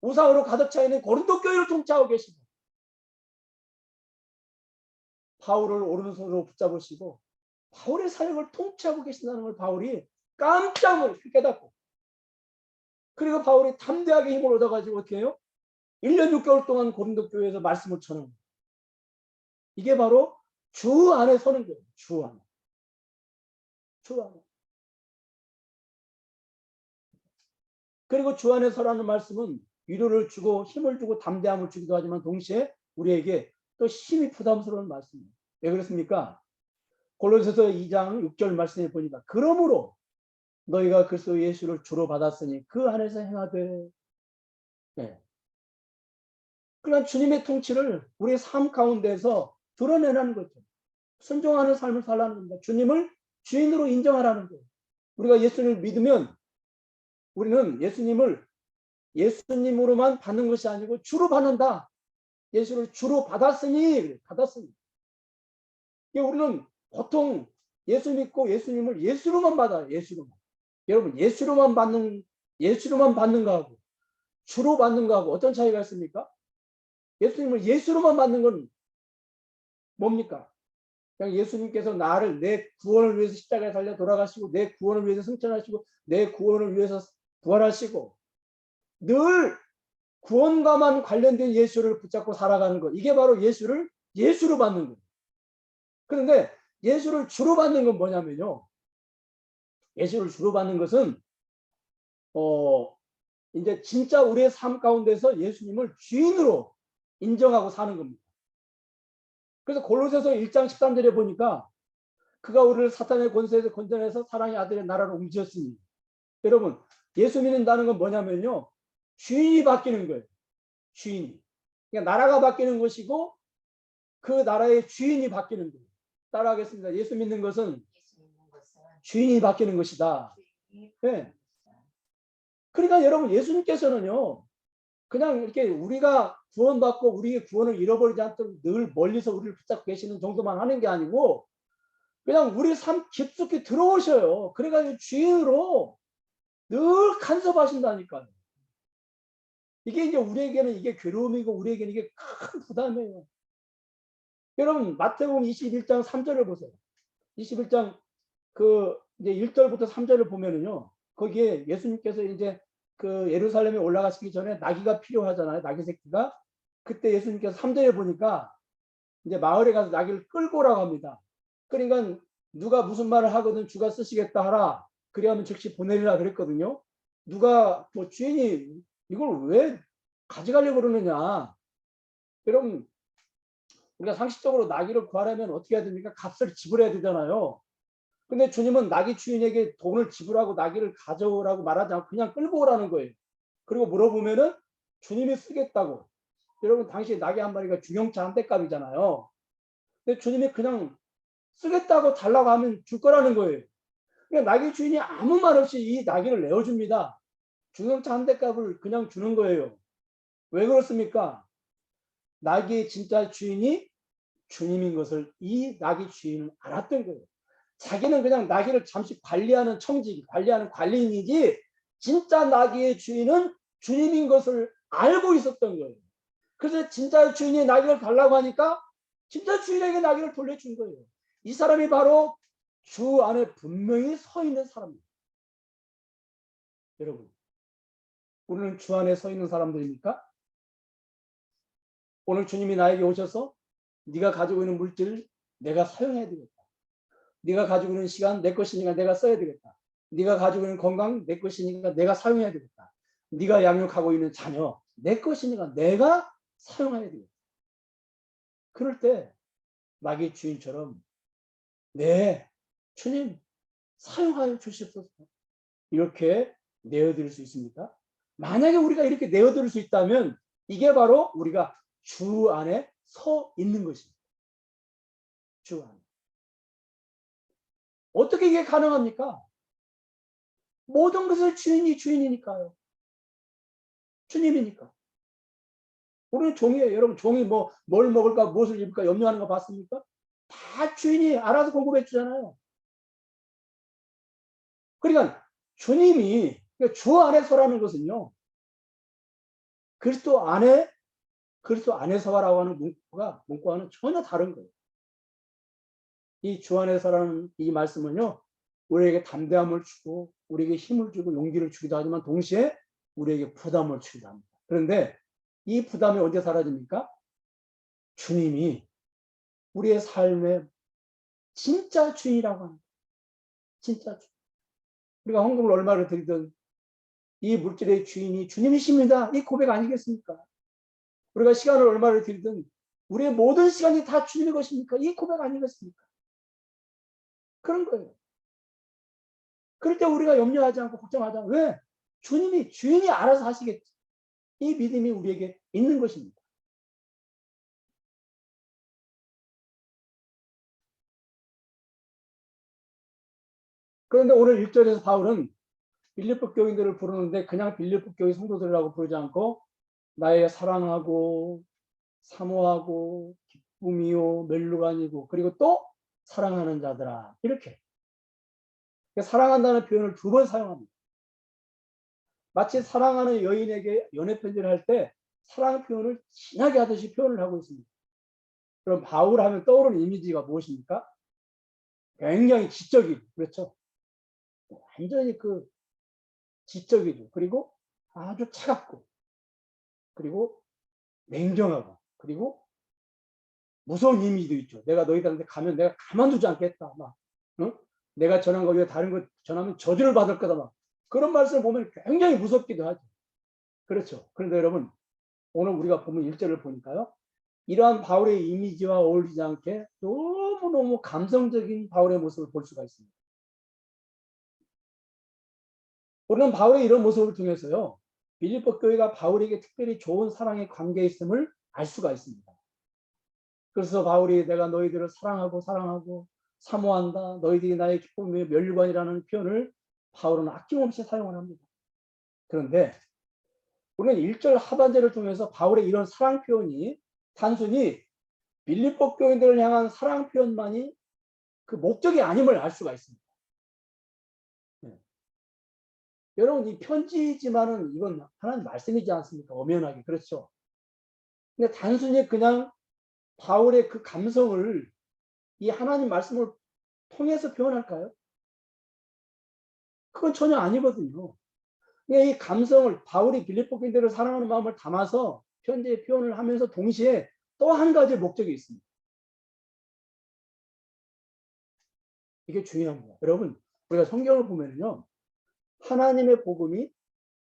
우상으로 가득 차 있는 고린도 교회를 통치하고 계시고 바울을 오른손으로 붙잡으시고 바울의 사역을 통치하고 계신다는 걸 바울이 깜짝 놀라서 깨닫고 그리고 바울이 담대하게 힘을 얻어가지고 어떻게 해요? 1년 6개월 동안 고린도 교회에서 말씀을 전하는 거예요. 이게 바로 주 안에 서는 거예요. 주 안에. 주 안에. 그리고 주 안에 서라는 말씀은 위로를 주고 힘을 주고 담대함을 주기도 하지만 동시에 우리에게 또 힘이 부담스러운 말씀이에요. 왜 그렇습니까? 골로새서 2장 6절 말씀에 보니까 그러므로 너희가 그리스도 예수를 주로 받았으니 그 안에서 행하되. 네. 그러나 주님의 통치를 우리의 삶 가운데서 드러내라는 거죠. 순종하는 삶을 살라는 겁니다. 주님을 주인으로 인정하라는 거예요. 우리가 예수님을 믿으면 우리는 예수님으로만 받는 것이 아니고 주로 받는다. 예수를 주로 받았으니. 우리는 보통 예수 믿고 예수님을 예수로만 받아요. 예수로만. 여러분 예수로만 받는 거하고 주로 받는 거하고 어떤 차이가 있습니까? 예수님을 예수로만 받는 건 뭡니까? 그냥 예수님께서 나를 내 구원을 위해서 십자가에 달려 돌아가시고 내 구원을 위해서 승천하시고 내 구원을 위해서 부활하시고 늘 구원과만 관련된 예수를 붙잡고 살아가는 것. 이게 바로 예수를 예수로 받는 거예요. 그런데 예수를 주로 받는 건 뭐냐면요. 예수를 주로 받는 것은 이제 진짜 우리의 삶 가운데서 예수님을 주인으로 인정하고 사는 겁니다. 그래서 골로새서 1장 13절에 보니까 그가 우리를 사탄의 권세에서 건져내서 사랑의 아들의 나라로 옮기셨으니, 여러분 예수 믿는다는 건 뭐냐면요, 주인이 바뀌는 거예요. 주인이. 그러니까 나라가 바뀌는 것이고 그 나라의 주인이 바뀌는 거예요. 따라하겠습니다. 예수 믿는 것은 예수 믿는 것은 주인이 바뀌는 것이다. 주인이 네. 그러니까 여러분 예수님께서는요, 그냥 이렇게 우리가 구원받고 우리의 구원을 잃어버리지 않도록 늘 멀리서 우리를 붙잡고 계시는 정도만 하는 게 아니고 그냥 우리 삶 깊숙이 들어오셔요. 그래가지고 주인으로 늘 간섭하신다니까요. 이게 이제 우리에게는 이게 괴로움이고 우리에게는 이게 큰 부담이에요. 여러분 마태복음 21장 3절을 보세요. 21장 그 이제 1절부터 3절을 보면은요, 거기에 예수님께서 이제 그 예루살렘에 올라가시기 전에 나귀가 필요하잖아요. 나귀 새끼가. 그때 예수님께서 3절에 보니까 이제 마을에 가서 나귀를 끌고 오라고 합니다. 그러니까 누가 무슨 말을 하거든 주가 쓰시겠다 하라. 그리하면 즉시 보내리라 그랬거든요. 누가 뭐 주인이 이걸 왜 가져가려고 그러느냐. 여러분 우리가 상식적으로 나귀를 구하려면 어떻게 해야 됩니까? 값을 지불해야 되잖아요. 근데 주님은 나귀 주인에게 돈을 지불하고 나귀를 가져오라고 말하지 않고 그냥 끌고 오라는 거예요. 그리고 물어보면은 주님이 쓰겠다고. 여러분 당시 나귀 한 마리가 중형차 한 대 값이잖아요. 근데 주님이 그냥 쓰겠다고 달라고 하면 줄 거라는 거예요. 그러니까 나귀 주인이 아무 말 없이 이 나귀를 내어줍니다. 중형차 한 대 값을 그냥 주는 거예요. 왜 그렇습니까? 나귀의 진짜 주인이 주님인 것을 이 나귀 주인은 알았던 거예요. 자기는 그냥 나귀를 잠시 관리하는 청지기, 관리하는 관리인이지 진짜 나귀의 주인은 주님인 것을 알고 있었던 거예요. 그래서 진짜 주인이 나귀를 달라고 하니까 진짜 주인에게 나귀를 돌려준 거예요. 이 사람이 바로 주 안에 분명히 서 있는 사람입니다. 여러분, 우리는 주 안에 서 있는 사람들입니까? 오늘 주님이 나에게 오셔서 네가 가지고 있는 물질을 내가 사용해야 되겠다. 네가 가지고 있는 시간 내 것이니까 내가 써야 되겠다. 네가 가지고 있는 건강 내 것이니까 내가 사용해야 되겠다. 네가 양육하고 있는 자녀 내 것이니까 내가 사용해야 되겠다. 그럴 때 나귀 주인처럼 네, 주님 사용하여 주시옵소서. 이렇게 내어드릴 수 있습니까? 만약에 우리가 이렇게 내어드릴 수 있다면 이게 바로 우리가 주 안에 서 있는 것입니다. 주 안에. 어떻게 이게 가능합니까? 모든 것을 주인이 주인이니까요. 주님이니까. 우리는 종이에요. 여러분 종이 뭐 뭘 먹을까 무엇을 입을까 염려하는 거 봤습니까? 다 주인이 알아서 공급해 주잖아요. 그러니까 주님이 주 안에 서라는 것은요. 그리스도 안에서라고 하는 문구와는 전혀 다른 거예요. 이 주 안에서라는 이 말씀은요. 우리에게 담대함을 주고 우리에게 힘을 주고 용기를 주기도 하지만 동시에 우리에게 부담을 주기도 합니다. 그런데 이 부담이 언제 사라집니까? 주님이 우리의 삶의 진짜 주인이라고 합니다. 진짜 주인. 우리가 헌금을 얼마를 드리든 이 물질의 주인이 주님이십니다. 이 고백 아니겠습니까? 우리가 시간을 얼마를 드리든 우리의 모든 시간이 다 주님의 것입니까? 이 고백 아니겠습니까? 그런 거예요. 그럴 때 우리가 염려하지 않고 걱정하지 않고 왜? 주인이 알아서 하시겠지. 이 믿음이 우리에게 있는 것입니다. 그런데 오늘 1절에서 바울은 빌립보 교인들을 부르는데 그냥 빌립보 교회 성도들이라고 부르지 않고 나의 사랑하고 사모하고 기쁨이요 멜루간이고 그리고 또 사랑하는 자들아 이렇게 사랑한다는 표현을 2번 사용합니다. 마치 사랑하는 여인에게 연애 편지를 할 때 사랑 표현을 진하게 하듯이 표현을 하고 있습니다. 그럼 바울 하면 떠오르는 이미지가 무엇입니까? 굉장히 지적이고 그렇죠. 완전히 그 지적이죠. 그리고 아주 차갑고 그리고 냉정하고 그리고 무서운 이미지도 있죠. 내가 너희들한테 가면 내가 가만두지 않겠다. 막, 내가 전한 거 외에 다른 거 전하면 저주를 받을 거다. 막 그런 말씀을 보면 굉장히 무섭기도 하죠. 그렇죠. 그런데 여러분, 오늘 우리가 보면 1절을 보니까요. 이러한 바울의 이미지와 어울리지 않게 너무너무 감성적인 바울의 모습을 볼 수가 있습니다. 우리는 바울의 이런 모습을 통해서요. 빌립보 교회가 바울에게 특별히 좋은 사랑의 관계에 있음을 알 수가 있습니다. 그래서 바울이 내가 너희들을 사랑하고 사모한다. 너희들이 나의 기쁨의 멸관이라는 표현을 바울은 아낌없이 사용을 합니다. 그런데 우리는 1절 하반절을 통해서 바울의 이런 사랑 표현이 단순히 빌립보 교인들을 향한 사랑 표현만이 그 목적이 아님을 알 수가 있습니다. 네. 여러분, 이 편지지만은 이건 하나님 말씀이지 않습니까? 엄연하게. 그렇죠. 근데 단순히 그냥 바울의 그 감성을 이 하나님 말씀을 통해서 표현할까요? 그건 전혀 아니거든요. 이 감성을 바울이 빌립보 교인들을 사랑하는 마음을 담아서 편지에 표현을 하면서 동시에 또 한 가지 목적이 있습니다. 이게 중요합니다. 여러분, 우리가 성경을 보면요. 하나님의 복음이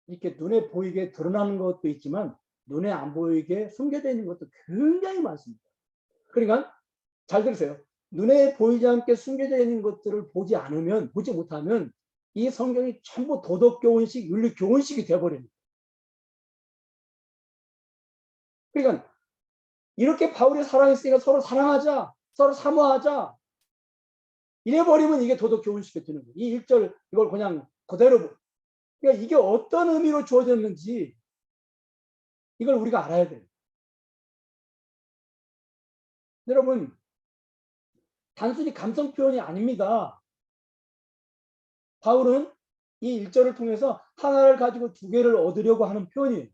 이렇게 눈에 보이게 드러나는 것도 있지만 눈에 안 보이게 숨겨져 있는 것도 굉장히 많습니다. 그러니까 잘 들으세요. 눈에 보이지 않게 숨겨져 있는 것들을 보지 못하면 이 성경이 전부 도덕교훈식, 윤리교훈식이 되어버립니다. 그러니까 이렇게 바울이 사랑했으니까 서로 사랑하자, 서로 사모하자. 이래버리면 이게 도덕교훈식이 되는 거예요. 이 1절 이걸 그냥 그대로. 그러니까 이게 어떤 의미로 주어졌는지 이걸 우리가 알아야 돼요. 여러분, 단순히 감성 표현이 아닙니다. 바울은 이 1절을 통해서 하나를 가지고 두 개를 얻으려고 하는 표현이에요.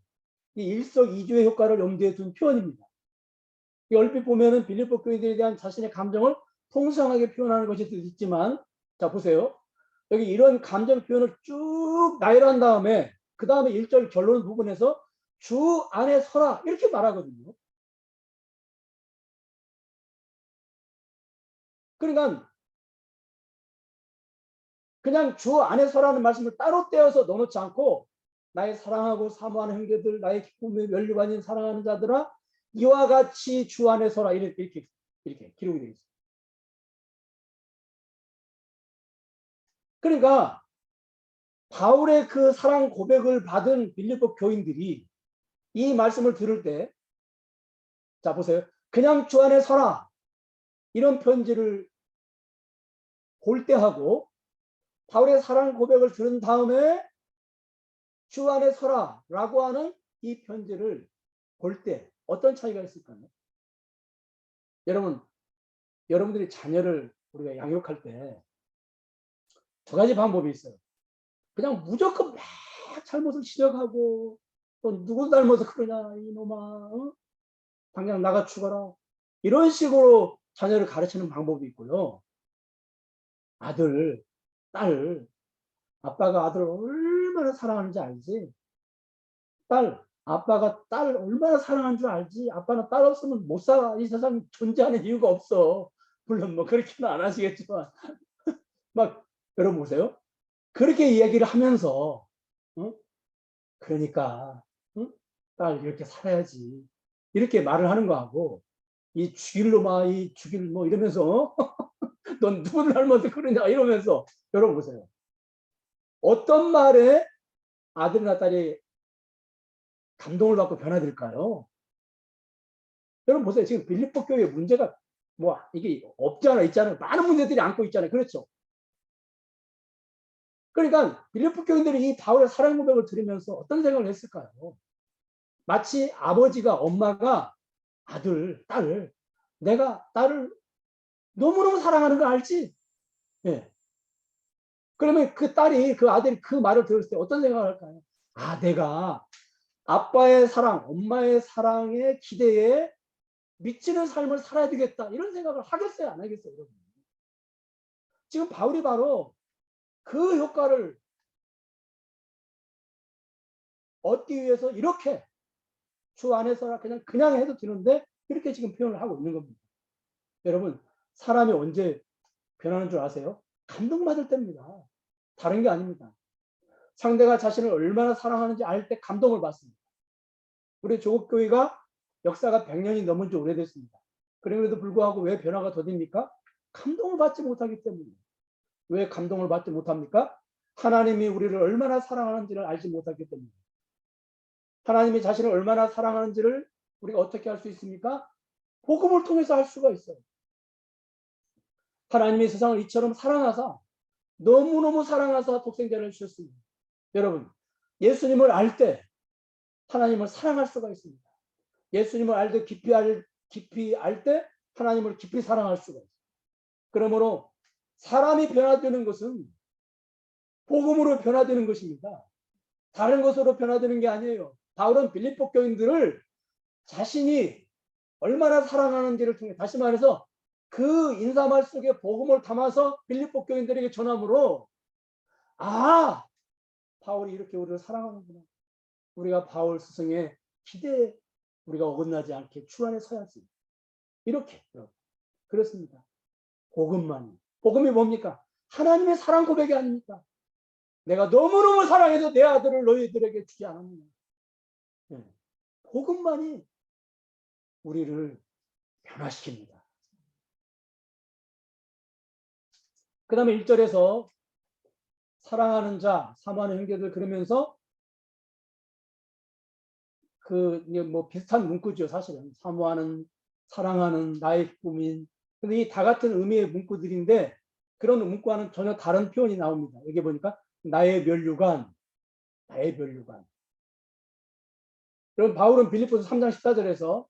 이 일석이조의 효과를 염두에 둔 표현입니다. 얼핏 보면은 빌립보 교인들에 대한 자신의 감정을 풍성하게 표현하는 것이 있지만, 자 보세요. 여기 이런 감정 표현을 쭉 나열한 다음에 그 다음에 1절 결론 부분에서 주 안에 서라 이렇게 말하거든요. 그러니까 그냥 주 안에 서라는 말씀을 따로 떼어서 넣어놓지 않고 나의 사랑하고 사모하는 형제들, 나의 기쁨에 면류관인 사랑하는 자들아 이와 같이 주 안에 서라 이렇게 기록이 되어 있어요. 그러니까 바울의 그 사랑 고백을 받은 빌립보 교인들이 이 말씀을 들을 때, 자 보세요. 그냥 주 안에 서라 이런 편지를 볼 때 하고 바울의 사랑 고백을 들은 다음에 주 안에 서라 라고 하는 이 편지를 볼 때 어떤 차이가 있을까요? 여러분들이 자녀를 우리가 양육할 때 두 가지 방법이 있어요. 그냥 무조건 막 잘못을 지적하고 또 누구 닮아서 그러냐 이놈아, 당장 나가 죽어라 이런 식으로 자녀를 가르치는 방법이 있고요. 아들, 딸, 아빠가 아들을 얼마나 사랑하는지 알지? 딸, 아빠가 딸 얼마나 사랑하는 줄 알지? 아빠는 딸 없으면 못 살아. 이 세상 존재하는 이유가 없어. 물론 뭐 그렇게는 안 하시겠지만 막 여러분 보세요. 그렇게 이야기를 하면서 그러니까 딸 이렇게 살아야지 이렇게 말을 하는 거하고 이 죽일 놈아 이 죽일 뭐 이러면서 넌 누구를 닮아서 그러냐 이러면서 여러분 보세요. 어떤 말에 아들이나 딸이 감동을 받고 변화될까요? 여러분 보세요. 지금 빌립보 교회 문제가 뭐 이게 없지 않아 있잖아요. 많은 문제들이 안고 있잖아요. 그렇죠? 그러니까 빌립보 교인들이 이 바울의 사랑 고백을 들으면서 어떤 생각을 했을까요? 마치 아버지가 엄마가 아들, 딸을 내가 딸을 너무너무 사랑하는 거 알지? 예. 그러면 그 딸이 그 아들이 그 말을 들었을 때 어떤 생각을 할까요? 아, 내가 아빠의 사랑, 엄마의 사랑에 기대에 미치는 삶을 살아야 되겠다. 이런 생각을 하겠어요? 안 하겠어요? 여러분? 지금 바울이 바로 그 효과를 얻기 위해서 이렇게 주 안에서 그냥 해도 되는데 이렇게 지금 표현을 하고 있는 겁니다. 여러분, 사람이 언제 변하는 줄 아세요? 감동받을 때입니다. 다른 게 아닙니다. 상대가 자신을 얼마나 사랑하는지 알 때 감동을 받습니다. 우리 조국교회가 역사가 100년이 넘은 지 오래됐습니다. 그럼에도 불구하고 왜 변화가 더딥니까? 감동을 받지 못하기 때문에. 왜 감동을 받지 못합니까? 하나님이 우리를 얼마나 사랑하는지를 알지 못하기 때문에. 하나님이 자신을 얼마나 사랑하는지를 우리가 어떻게 할 수 있습니까? 복음을 통해서 할 수가 있어요. 하나님이 세상을 이처럼 사랑하사, 너무너무 사랑하사 독생자를 주셨습니다. 여러분, 예수님을 알 때 하나님을 사랑할 수가 있습니다. 예수님을 알되 깊이 알 때 하나님을 깊이 사랑할 수가 있어요. 그러므로 사람이 변화되는 것은 복음으로 변화되는 것입니다. 다른 것으로 변화되는 게 아니에요. 바울은 빌립보 교인들을 자신이 얼마나 사랑하는지를 통해, 다시 말해서 그 인사말 속에 복음을 담아서 빌립보 교인들에게 전함으로, 아, 바울이 이렇게 우리를 사랑하는구나. 우리가 바울 스승의 기대에 우리가 어긋나지 않게 주 안에 서야지. 이렇게. 그렇습니다. 복음이 뭡니까? 하나님의 사랑 고백이 아닙니까? 내가 너무너무 사랑해서 내 아들을 너희들에게 주지 않았느냐. 복음만이 우리를 변화시킵니다. 그 다음에 1절에서 사랑하는 자, 사모하는 형제들 그러면서 비슷한 문구죠, 사실은. 사모하는, 사랑하는, 나의 꿈인. 근데 이 다 같은 의미의 문구들인데 그런 문구와는 전혀 다른 표현이 나옵니다. 여기 보니까 나의 면류관. 여러분, 바울은 빌립보서 3장 14절에서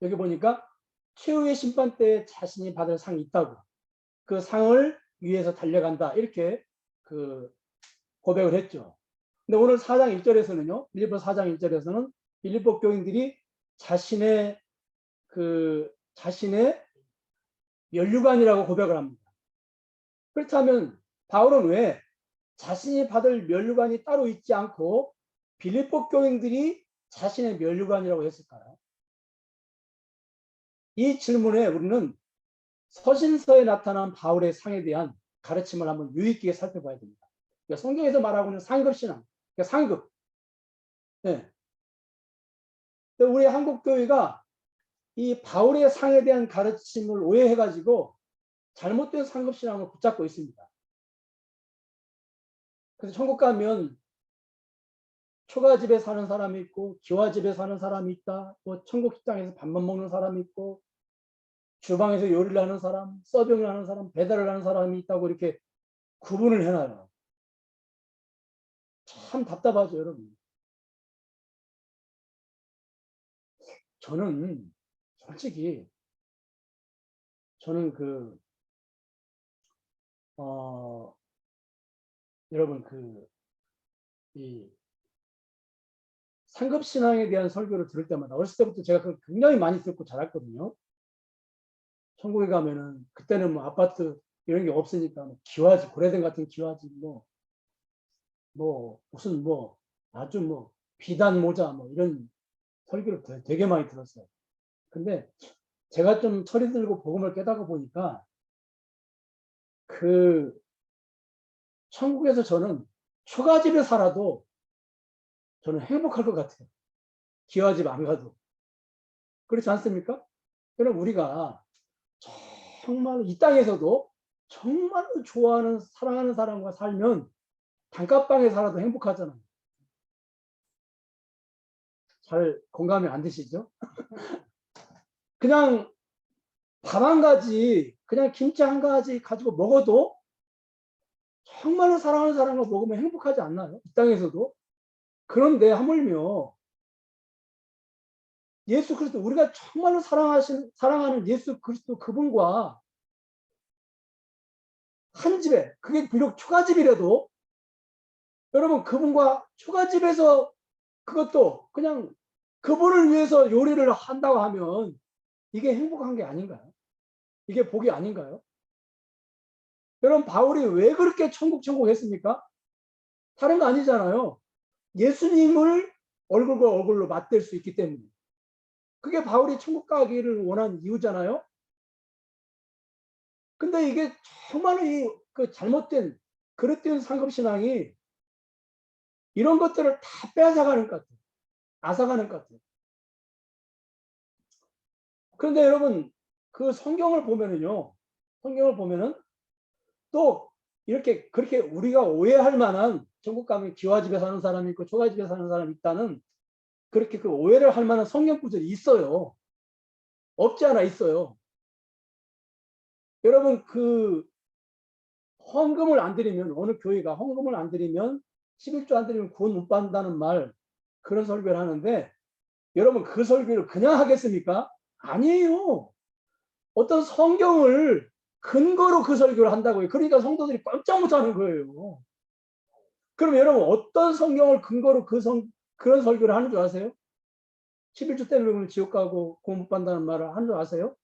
여기 보니까 최후의 심판 때에 자신이 받을 상이 있다고, 그 상을 위해서 달려간다, 이렇게 고백을 했죠. 근데 오늘 4장 1절에서는요, 빌립보서 4장 1절에서는 빌립보 교인들이 자신의 면류관이라고 고백을 합니다. 그렇다면 바울은 왜 자신이 받을 면류관이 따로 있지 않고 빌립보 교인들이 자신의 면류관이라고 했을까요? 이 질문에 우리는 서신서에 나타난 바울의 상에 대한 가르침을 한번 유익하게 살펴봐야 됩니다. 그러니까 성경에서 말하고 있는 상급신앙, 그러니까 상급. 네. 우리 한국교회가 이 바울의 상에 대한 가르침을 오해해가지고 잘못된 상급신앙을 붙잡고 있습니다. 그래서 천국 가면 초가집에 사는 사람이 있고 기와집에 사는 사람이 있다. 뭐 천국 식당에서 밥만 먹는 사람이 있고 주방에서 요리를 하는 사람, 서빙을 하는 사람, 배달을 하는 사람이 있다고 이렇게 구분을 해놔요. 참 답답하죠, 여러분. 저는 솔직히 여러분 이 상급신앙에 대한 설교를 들을 때마다 어렸을 때부터 제가 그걸 굉장히 많이 듣고 자랐거든요. 천국에 가면은 그때는 뭐 아파트 이런 게 없으니까 뭐 기와집, 고래등 같은 기와집, 무슨 아주 비단 모자 이런 설교를 되게 많이 들었어요. 근데 제가 좀 철이 들고 복음을 깨닫고 보니까 천국에서 저는 초가집에 살아도 저는 행복할 것 같아요. 기와집 안 가도. 그렇지 않습니까? 그럼 우리가 정말 이 땅에서도 정말로 좋아하는, 사랑하는 사람과 살면 단칸방에 살아도 행복하잖아요. 잘 공감이 안 되시죠? 그냥 밥 한 가지, 그냥 김치 한 가지 가지고 먹어도 정말로 사랑하는 사람과 먹으면 행복하지 않나요? 이 땅에서도. 그런데 하물며 예수 그리스도, 우리가 정말로 사랑하는 예수 그리스도 그분과 한 집에, 그게 비록 초가집이라도 여러분 그분과 초가집에서 그것도 그냥 그분을 위해서 요리를 한다고 하면 이게 행복한 게 아닌가요? 이게 복이 아닌가요? 여러분 바울이 왜 그렇게 천국 했습니까? 다른 거 아니잖아요. 예수님을 얼굴과 얼굴로 맞댈 수 있기 때문에. 그게 바울이 천국 가기를 원한 이유잖아요. 근데 이게 정말로 그 잘못된 그릇된 상급신앙이 이런 것들을 다 빼앗아가는 것 같아요. 앗아가는 것 같아요. 그런데 여러분, 그 성경을 보면은요, 성경을 보면은 또 이렇게 그렇게 우리가 오해할 만한, 천국 가면 기와집에 사는 사람이 있고 초가집에 사는 사람이 있다는, 그렇게 그 오해를 할 만한 성경 구절이 있어요. 없지 않아 있어요. 여러분, 그 헌금을 안 드리면, 어느 교회가 헌금을 안 드리면, 11조 안 드리면 구원 못 받는다는 말, 그런 설교를 하는데, 여러분 그 설교를 그냥 하겠습니까? 아니에요. 어떤 성경을 근거로 그 설교를 한다고요. 그러니까 성도들이 깜짝 못하는 거예요. 그럼 여러분 어떤 성경을 근거로 그런 설교를 하는 줄 아세요? 11조 때문에 지옥 가고 구원 못 받는다는 말을 하는 줄 아세요?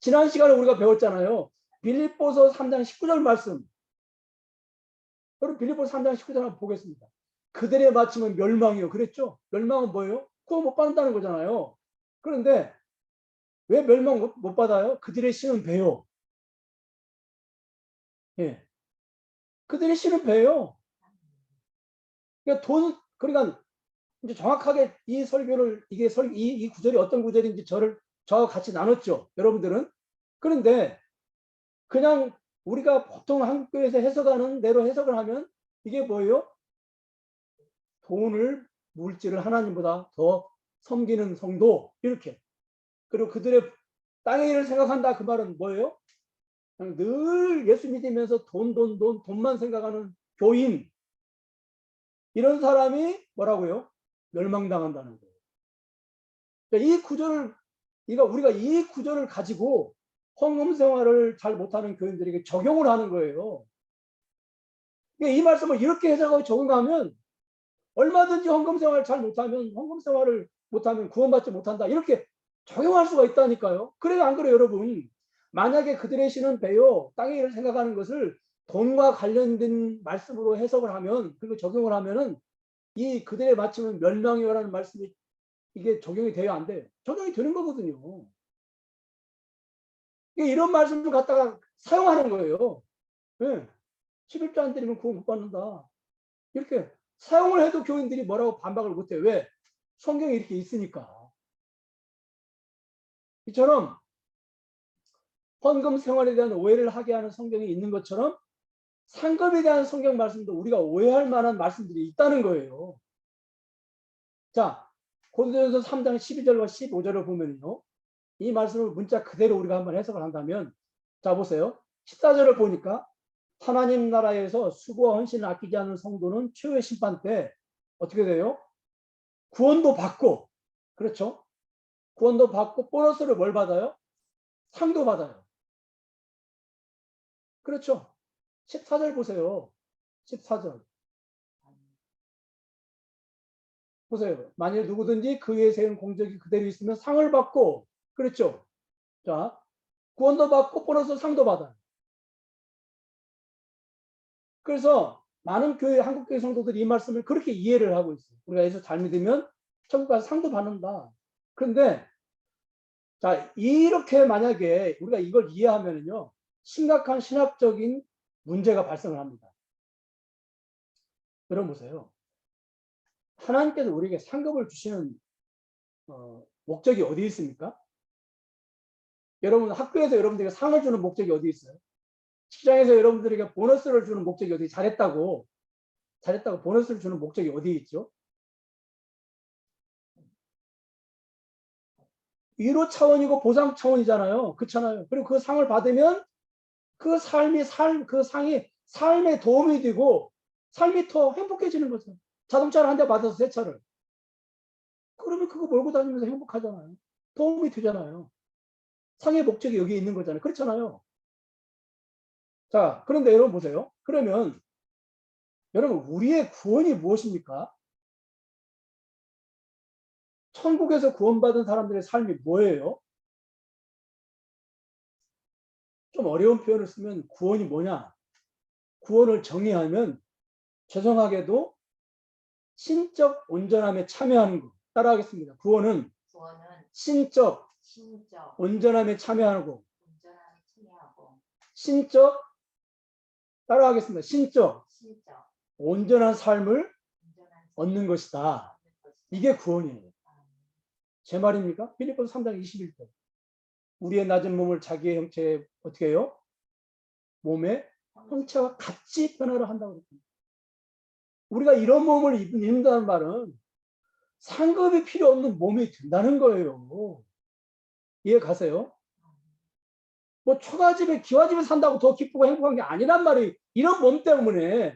지난 시간에 우리가 배웠잖아요. 빌립보서 3장 19절 말씀. 여러분 빌립보서 3장 19절 한번 보겠습니다. 그들의 마침은 멸망이요. 그랬죠? 멸망은 뭐예요? 구원 못 받는다는 거잖아요. 그런데 왜 멸망 못 받아요? 그들의 신은 배요. 예. 그들의 신은 배요. 그러니까 그러니까 이제 정확하게 이 설교를, 이 구절이 어떤 구절인지 저와 같이 나눴죠. 여러분들은. 그런데 그냥 우리가 보통 한국교회에서 해석하는 대로 해석을 하면 이게 뭐예요? 돈을, 물질을 하나님보다 더 섬기는 성도, 이렇게. 그리고 그들의 땅의 일을 생각한다. 그 말은 뭐예요? 늘 예수 믿으면서 돈만 생각하는 교인, 이런 사람이 뭐라고요? 멸망당한다는 거예요. 그러니까 이 구절을, 우리가 이 구절을 가지고 헌금 생활을 잘 못하는 교인들에게 적용을 하는 거예요. 그러니까 이 말씀을 이렇게 해석하고 적용하면 얼마든지 헌금 생활을 잘 못하면, 헌금 생활을 못하면 구원받지 못한다, 이렇게 적용할 수가 있다니까요. 그래요, 안 그래요, 여러분? 만약에 그들의 신은 배요, 땅의 일을 생각하는 것을 돈과 관련된 말씀으로 해석을 하면, 그리고 적용을 하면은 이 그들의 마침은 멸망이요라는 말씀이 이게 적용이 돼요, 안 돼요? 적용이 되는 거거든요. 이런 말씀을 갖다가 사용하는 거예요. 네. 11조 안 드리면 구원 못 받는다, 이렇게 사용을 해도 교인들이 뭐라고 반박을 못해요. 왜? 성경이 이렇게 있으니까. 이처럼 헌금 생활에 대한 오해를 하게 하는 성경이 있는 것처럼 상급에 대한 성경 말씀도 우리가 오해할 만한 말씀들이 있다는 거예요. 자, 고린도전서 3장 12절과 15절을 보면요, 이 말씀을 문자 그대로 우리가 한번 해석을 한다면, 자 보세요. 14절을 보니까 하나님 나라에서 수고와 헌신을 아끼지 않는 성도는 최후의 심판 때 어떻게 돼요? 구원도 받고, 그렇죠? 구원도 받고 보너스를 뭘 받아요? 상도 받아요. 그렇죠? 14절 보세요. 14절. 보세요. 만일 누구든지 그 위에 세운 공적이 그대로 있으면 상을 받고, 그렇죠? 자, 구원도 받고 보너스 상도 받아요. 그래서 많은 교회, 한국교회 성도들이 이 말씀을 그렇게 이해를 하고 있어요. 우리가 예수 잘 믿으면 천국 가서 상도 받는다. 그런데 자, 이렇게 만약에 우리가 이걸 이해하면요, 심각한 신학적인 문제가 발생을 합니다. 여러분 보세요. 하나님께서 우리에게 상급을 주시는 목적이 어디 있습니까? 여러분 학교에서 여러분들에게 상을 주는 목적이 어디 있어요? 직장에서 여러분들에게 보너스를 주는 목적이 어디, 잘했다고 보너스를 주는 목적이 어디 있죠? 위로 차원이고 보상 차원이잖아요. 그렇잖아요. 그리고 그 상을 받으면 그 상이 삶에 도움이 되고 삶이 더 행복해지는 거죠. 자동차를 한 대 받아서 새 차를. 그러면 그거 몰고 다니면서 행복하잖아요. 도움이 되잖아요. 상의 목적이 여기 있는 거잖아요. 그렇잖아요. 자, 그런데 여러분 보세요. 그러면 여러분 우리의 구원이 무엇입니까? 천국에서 구원받은 사람들의 삶이 뭐예요? 좀 어려운 표현을 쓰면 구원이 뭐냐? 구원을 정의하면 죄송하게도 신적 온전함에 참여하는 것. 따라하겠습니다. 구원은 구원은 신적 신적 온전함에 참여하고, 온전함에 참여하고 신적 따라하겠습니다. 신적 신적 온전한 삶을 온전한 얻는 것이다. 얻는 것이다. 이게 구원이에요. 제 말입니까? 빌립보서 3장 21절. 우리의 낮은 몸을 자기의 형체에 어떻게 해요? 몸의 형체와 같이 변화를 한다고 그랬습니다. 우리가 이런 몸을 입는다는 말은 상급이 필요 없는 몸이 된다는 거예요. 이해 가세요? 뭐 초가집에 기와집에 산다고 더 기쁘고 행복한 게 아니란 말이에요. 이런 몸 때문에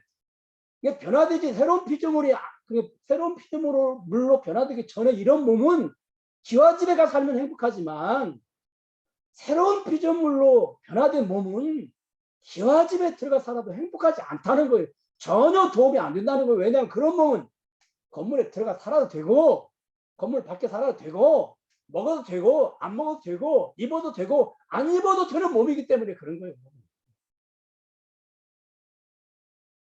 이게 변화되지, 새로운 피조물이 새로운 피조물로 변화되기 전에 이런 몸은 기와집에 가 살면 행복하지만 새로운 피조물로 변화된 몸은 기와집에 들어가 살아도 행복하지 않다는 거예요. 전혀 도움이 안 된다는 거예요. 왜냐하면 그런 몸은 건물에 들어가 살아도 되고, 건물 밖에 살아도 되고, 먹어도 되고, 안 먹어도 되고, 입어도 되고, 안 입어도 되는 몸이기 때문에 그런 거예요.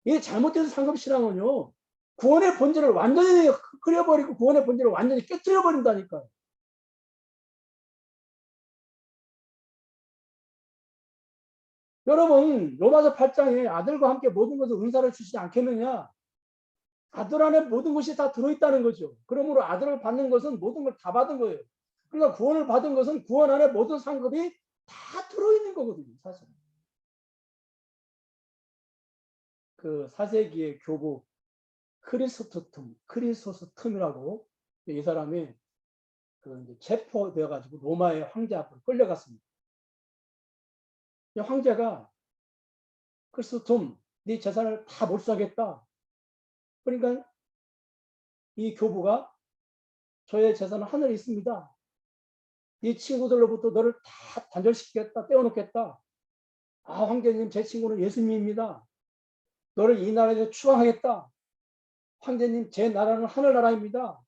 이게 잘못된 상급신앙은요, 구원의 본질을 완전히 흐려버리고 구원의 본질을 완전히 깨뜨려버린다니까요. 여러분, 로마서 8장에 아들과 함께 모든 것을 은사를 주시지 않겠느냐? 아들 안에 모든 것이 다 들어있다는 거죠. 그러므로 아들을 받는 것은 모든 걸 다 받은 거예요. 그러니까 구원을 받은 것은 구원 안에 모든 상급이 다 들어있는 거거든요, 사실. 그 4세기의 교부 크리소스톰이라고 이 사람이 그 체포되어 가지고 로마의 황제 앞으로 끌려갔습니다. 이 황제가 크리소스톰, 네 재산을 다 몰수하겠다. 그러니까 이 교부가 저의 재산은 하늘에 있습니다. 이 친구들로부터 너를 다 단절시키겠다, 떼어놓겠다. 아, 황제님, 제 친구는 예수님입니다. 너를 이 나라에서 추방하겠다. 황제님, 제 나라는 하늘나라입니다.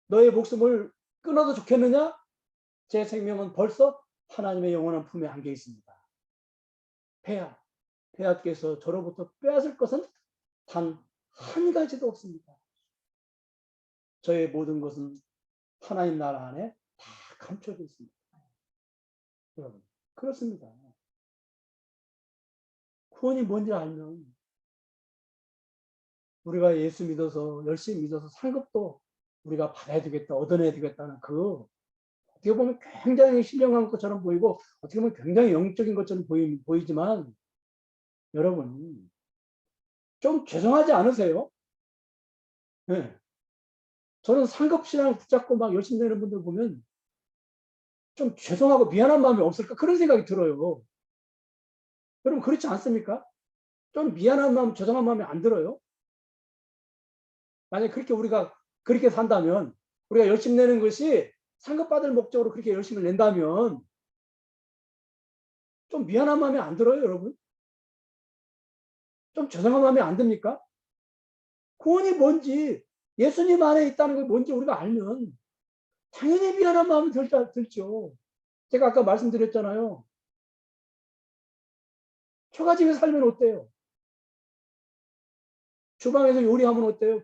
너의 목숨을 끊어도 좋겠느냐? 제 생명은 벌써 하나님의 영원한 품에 안겨 있습니다. 폐하께서 저로부터 빼앗을 것은 단 한 가지도 없습니다. 저의 모든 것은 하나님 나라 안에 다 감춰져 있습니다. 여러분, 그렇습니다. 구원이 뭔지 알면 우리가 예수 믿어서 열심히 믿어서 상급도 우리가 받아야 되겠다, 얻어내야 되겠다는 그 어떻게 보면 굉장히 신령한 것처럼 보이고 어떻게 보면 굉장히 영적인 것처럼 보이지만 여러분 좀 죄송하지 않으세요? 네. 저는 상급신앙을 붙잡고 막 열심히 되는 분들 보면 좀 죄송하고 미안한 마음이 없을까 그런 생각이 들어요. 여러분 그렇지 않습니까? 좀 미안한 마음, 죄송한 마음이 안 들어요? 만약 그렇게 우리가 그렇게 산다면 우리가 열심히 내는 것이 상급받을 목적으로 그렇게 열심히 낸다면 좀 미안한 마음이 안 들어요, 여러분? 좀 죄송한 마음이 안 듭니까? 구원이 뭔지, 예수님 안에 있다는 게 뭔지 우리가 알면 당연히 미안한 마음이 들죠. 제가 아까 말씀드렸잖아요. 초가집에 살면 어때요? 주방에서 요리하면 어때요?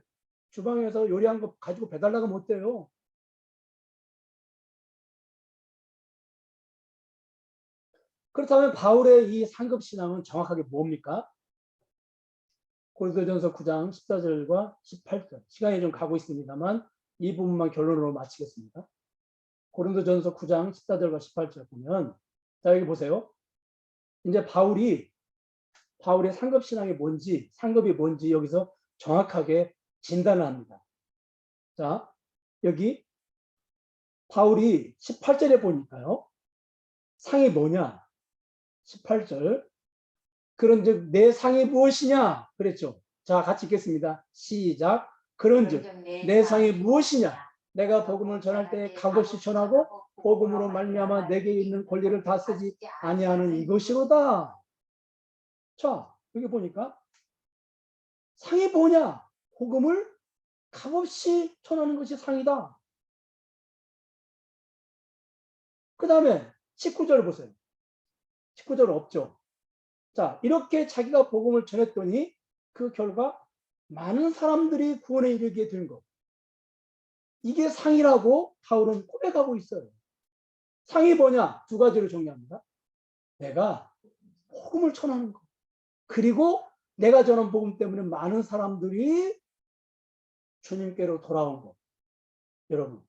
주방에서 요리한 거 가지고 배달 나가면 어때요? 그렇다면 바울의 이 상급신앙은 정확하게 뭡니까? 고린도전서 9장 14절과 18절. 시간이 좀 가고 있습니다만 이 부분만 결론으로 마치겠습니다. 고린도전서 9장 14절과 18절 보면 자 여기 보세요. 이제 바울의 상급신앙이 뭔지 상급이 뭔지 여기서 정확하게 진단을 합니다. 자 여기 바울이 18절에 보니까요. 상이 뭐냐? 18절. 그런즉 내 상이 무엇이냐? 그랬죠. 자, 같이 읽겠습니다. 시작. 그런즉 내 상이 무엇이냐? 내가 복음을 전할 때 값없이 전하고 복음으로 말미암아 내게 있는 권리를 다 쓰지 아니하는 이것이로다. 자, 여기 보니까 상이 뭐냐? 복음을 값없이 전하는 것이 상이다. 그 다음에 19절 보세요. 19절 없죠. 자, 이렇게 자기가 복음을 전했더니 그 결과 많은 사람들이 구원에 이르게 된 것. 이게 상이라고 바울은 고백하고 있어요. 상이 뭐냐? 두 가지로 정리합니다. 내가 복음을 전하는 거. 그리고 내가 전한 복음 때문에 많은 사람들이 주님께로 돌아온 거. 여러분,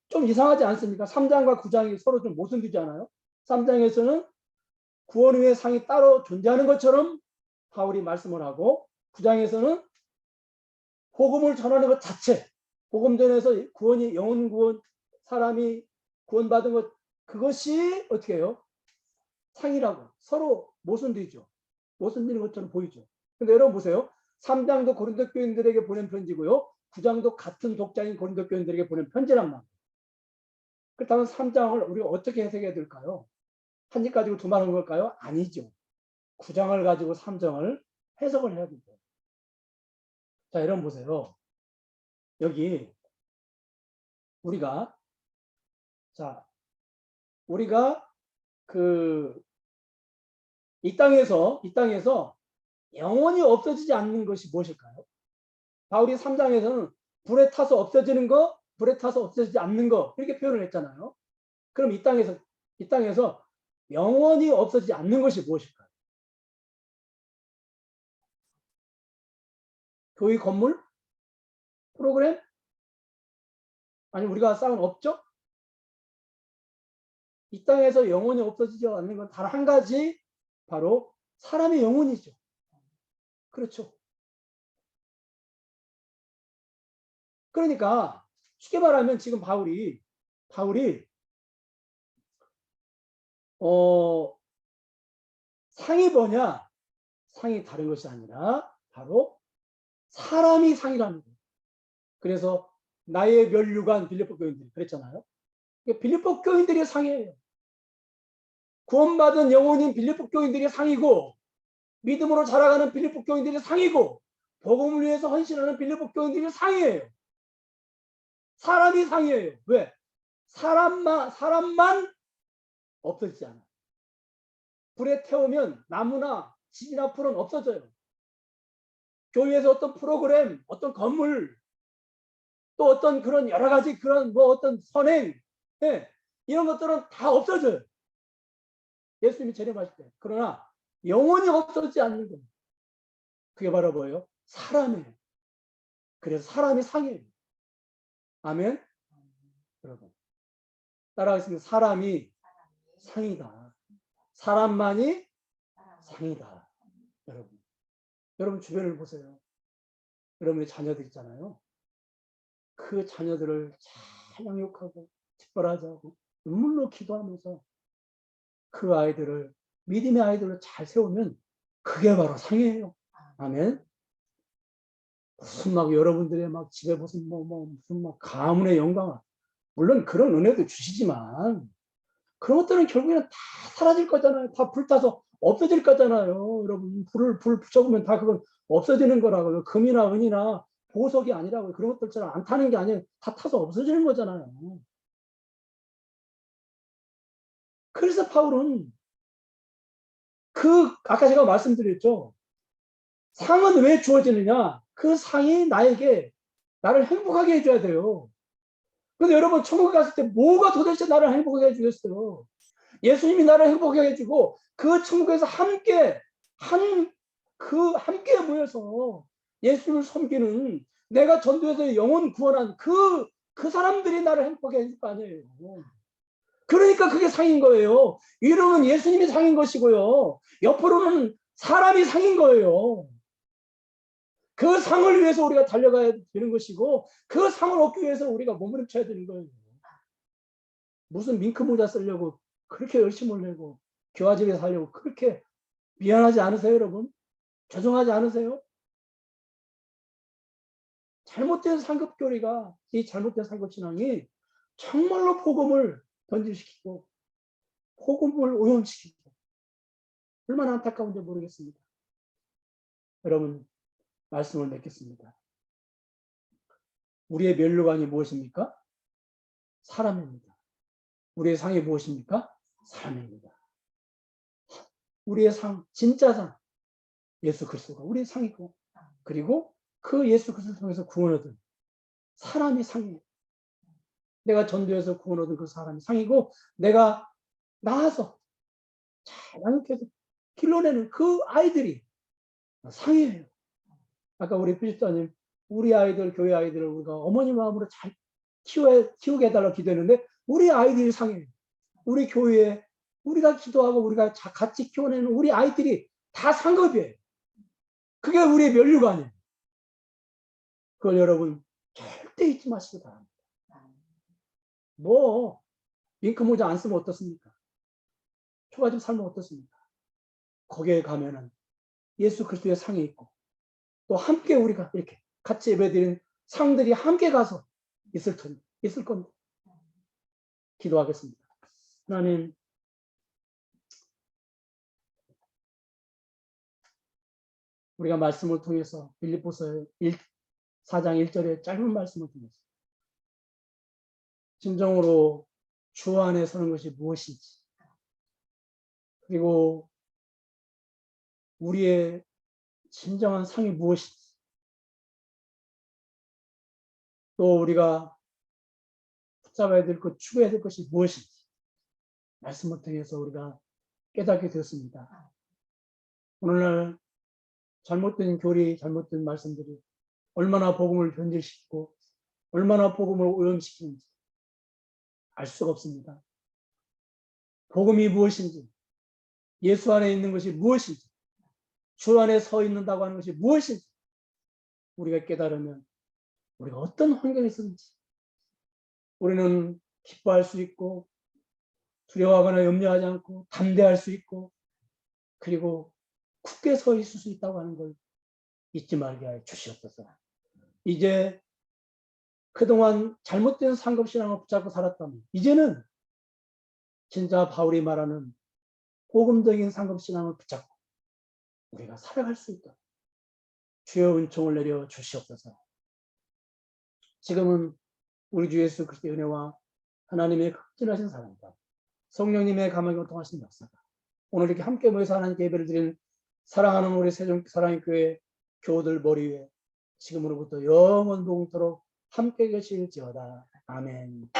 좀 이상하지 않습니까? 3장과 9장이 서로 좀 모순되지 않아요? 3장에서는 구원 후의 상이 따로 존재하는 것처럼 바울이 말씀을 하고, 9장에서는 복음을 전하는 것 자체, 복음 전에서 구원이, 영혼 구원, 사람이 구원받은 것, 그것이 어떻게 해요? 상이라고. 서로 모순되죠. 모순되는 것처럼 보이죠. 근데 여러분 보세요. 3장도 고린도 교인들에게 보낸 편지고요. 9장도 같은 독자인 고린도 교인들에게 보낸 편지란 말이에요. 그렇다면 3장을 우리가 어떻게 해석해야 될까요? 한 집 가지고 두말하는 걸까요? 아니죠. 9장을 가지고 3장을 해석을 해야 됩니다. 자, 여러분 보세요. 여기 우리가 이 땅에서 영원히 없어지지 않는 것이 무엇일까요? 바울이 3장에서는 불에 타서 없어지는 거, 불에 타서 없어지지 않는 거, 이렇게 표현을 했잖아요. 그럼 이 땅에서 영원히 없어지지 않는 것이 무엇일까요? 교회 건물? 프로그램? 아니, 우리가 쌓은 업적? 이 땅에서 영원히 없어지지 않는 건 단 한 가지, 바로 사람의 영혼이죠. 그렇죠. 그러니까 쉽게 말하면 지금 바울이 상이 뭐냐? 상이 다른 것이 아니라 바로 사람이 상이라는 거예요. 그래서 나의 면류관 빌립보 교인들이 그랬잖아요. 빌립보 교인들이 상이에요. 구원받은 영혼인 빌립보 교인들이 상이고, 믿음으로 자라가는 빌립보 교인들이 상이고, 복음을 위해서 헌신하는 빌립보 교인들이 상이에요. 사람이 상이에요. 왜? 사람만 없어지지 않아요. 불에 태우면 나무나 집이나 풀은 없어져요. 교회에서 어떤 프로그램, 어떤 건물, 또 어떤 그런 여러 가지 그런 어떤 선행, 이런 것들은 다 없어져요. 예수님이 재림하실 때. 그러나 영원히 없어지지 않는 거예요. 그게 바로 뭐예요? 사람이에요. 그래서 사람이 상이에요. 아멘? 여러분, 따라하겠습니다. 사람이 상이다. 사람만이 상이다. 여러분 주변을 보세요. 여러분의 자녀들 있잖아요. 그 자녀들을 잘 양육하고 특별하지 하고 눈물로 기도하면서 그 아이들을, 믿음의 아이들을 잘 세우면 그게 바로 상이에요. 아멘. 무슨 여러분들의 집에 무슨 가문의 영광, 물론 그런 은혜도 주시지만 그런 것들은 결국에는 다 사라질 거잖아요. 다 불타서 없어질 거잖아요. 여러분, 불 붙여보면 다 그건 없어지는 거라고요. 금이나 은이나 보석이 아니라고요. 그런 것들처럼 안 타는 게 아니에요. 다 타서 없어지는 거잖아요. 그래서 바울은 아까 제가 말씀드렸죠. 상은 왜 주어지느냐? 그 상이 나를 행복하게 해줘야 돼요. 근데 여러분, 천국에 갔을 때 뭐가 도대체 나를 행복하게 해주겠어요? 예수님이 나를 행복하게 해주고, 그 천국에서 함께 모여서 예수님을 섬기는, 내가 전도해서 영혼 구원한 그 사람들이 나를 행복하게 해줄 거 아니에요. 그러니까 그게 상인 거예요. 위로는 예수님이 상인 것이고요. 옆으로는 사람이 상인 거예요. 그 상을 위해서 우리가 달려가야 되는 것이고, 그 상을 얻기 위해서 우리가 몸부림쳐야 되는 거예요. 무슨 밍크 모자 쓰려고 그렇게 열심을 내고 교화집에 살려고 그렇게 미안하지 않으세요, 여러분? 죄송하지 않으세요? 잘못된 상급교리가, 이 잘못된 상급신앙이 정말로 복음을 변질시키고 복음을 오염시키고 얼마나 안타까운지 모르겠습니다. 여러분, 말씀을 맺겠습니다. 우리의 면류관이 무엇입니까? 사람입니다. 우리의 상이 무엇입니까? 사람입니다. 우리의 상, 진짜 상, 예수 그리스도가 우리의 상이고, 그리고 그 예수 그리스도 통해서 구원 얻은 사람이 상이에요. 내가 전도해서 구원 얻은 그 사람이 상이고, 내가 나와서 자랑케 길러내는 그 아이들이 상이에요. 아까 우리 필지사님, 우리 아이들, 교회 아이들을 우리가 어머니 마음으로 잘 키우게 해달라고 기도했는데, 우리 아이들이 상이에요. 우리 교회에 우리가 기도하고 우리가 같이 키워내는 우리 아이들이 다 상급이에요. 그게 우리의 면류관이에요. 그걸 여러분 절대 잊지 마시기 바랍니다. 뭐 링크 모자 안 쓰면 어떻습니까? 초가집 살면 어떻습니까? 거기에 가면은 예수 그리스도의 상이 있고, 또 함께 우리가 이렇게 같이 예배드린 상들이 함께 가서 있을 겁니다. 기도하겠습니다. 하나님, 우리가 말씀을 통해서 빌립보서 4장 1절의 짧은 말씀을 통해서 진정으로 주 안에 서는 것이 무엇인지, 그리고 우리의 진정한 상이 무엇인지, 또 우리가 붙잡아야 될 것, 추구해야 될 것이 무엇인지 말씀을 통해서 우리가 깨닫게 되었습니다. 오늘날 잘못된 교리, 잘못된 말씀들이 얼마나 복음을 변질시키고 얼마나 복음을 오염시키는지 알 수가 없습니다. 복음이 무엇인지, 예수 안에 있는 것이 무엇인지, 주 안에 서 있는다고 하는 것이 무엇인지 우리가 깨달으면 우리가 어떤 환경에 있든지 우리는 기뻐할 수 있고, 두려워하거나 염려하지 않고 담대할 수 있고, 그리고 굳게 서 있을 수 있다고 하는 걸 잊지 말게 하여 주시옵소서. 이제 그동안 잘못된 상급신앙을 붙잡고 살았다면 이제는 진짜 바울이 말하는 복음적인 상급신앙을 붙잡고 우리가 살아갈 수 있도록 주여 은총을 내려 주시옵소서. 지금은 우리 주 예수 그리스도의 은혜와 하나님의 극진하신 사랑과 성령님의 감화가 통하신 역사가 오늘 이렇게 함께 모여서 하나님께 예배를 드리는 사랑하는 우리 사랑의 교회 교우들 머리 위에 지금으로부터 영원토록 함께 계실지어다. 아멘.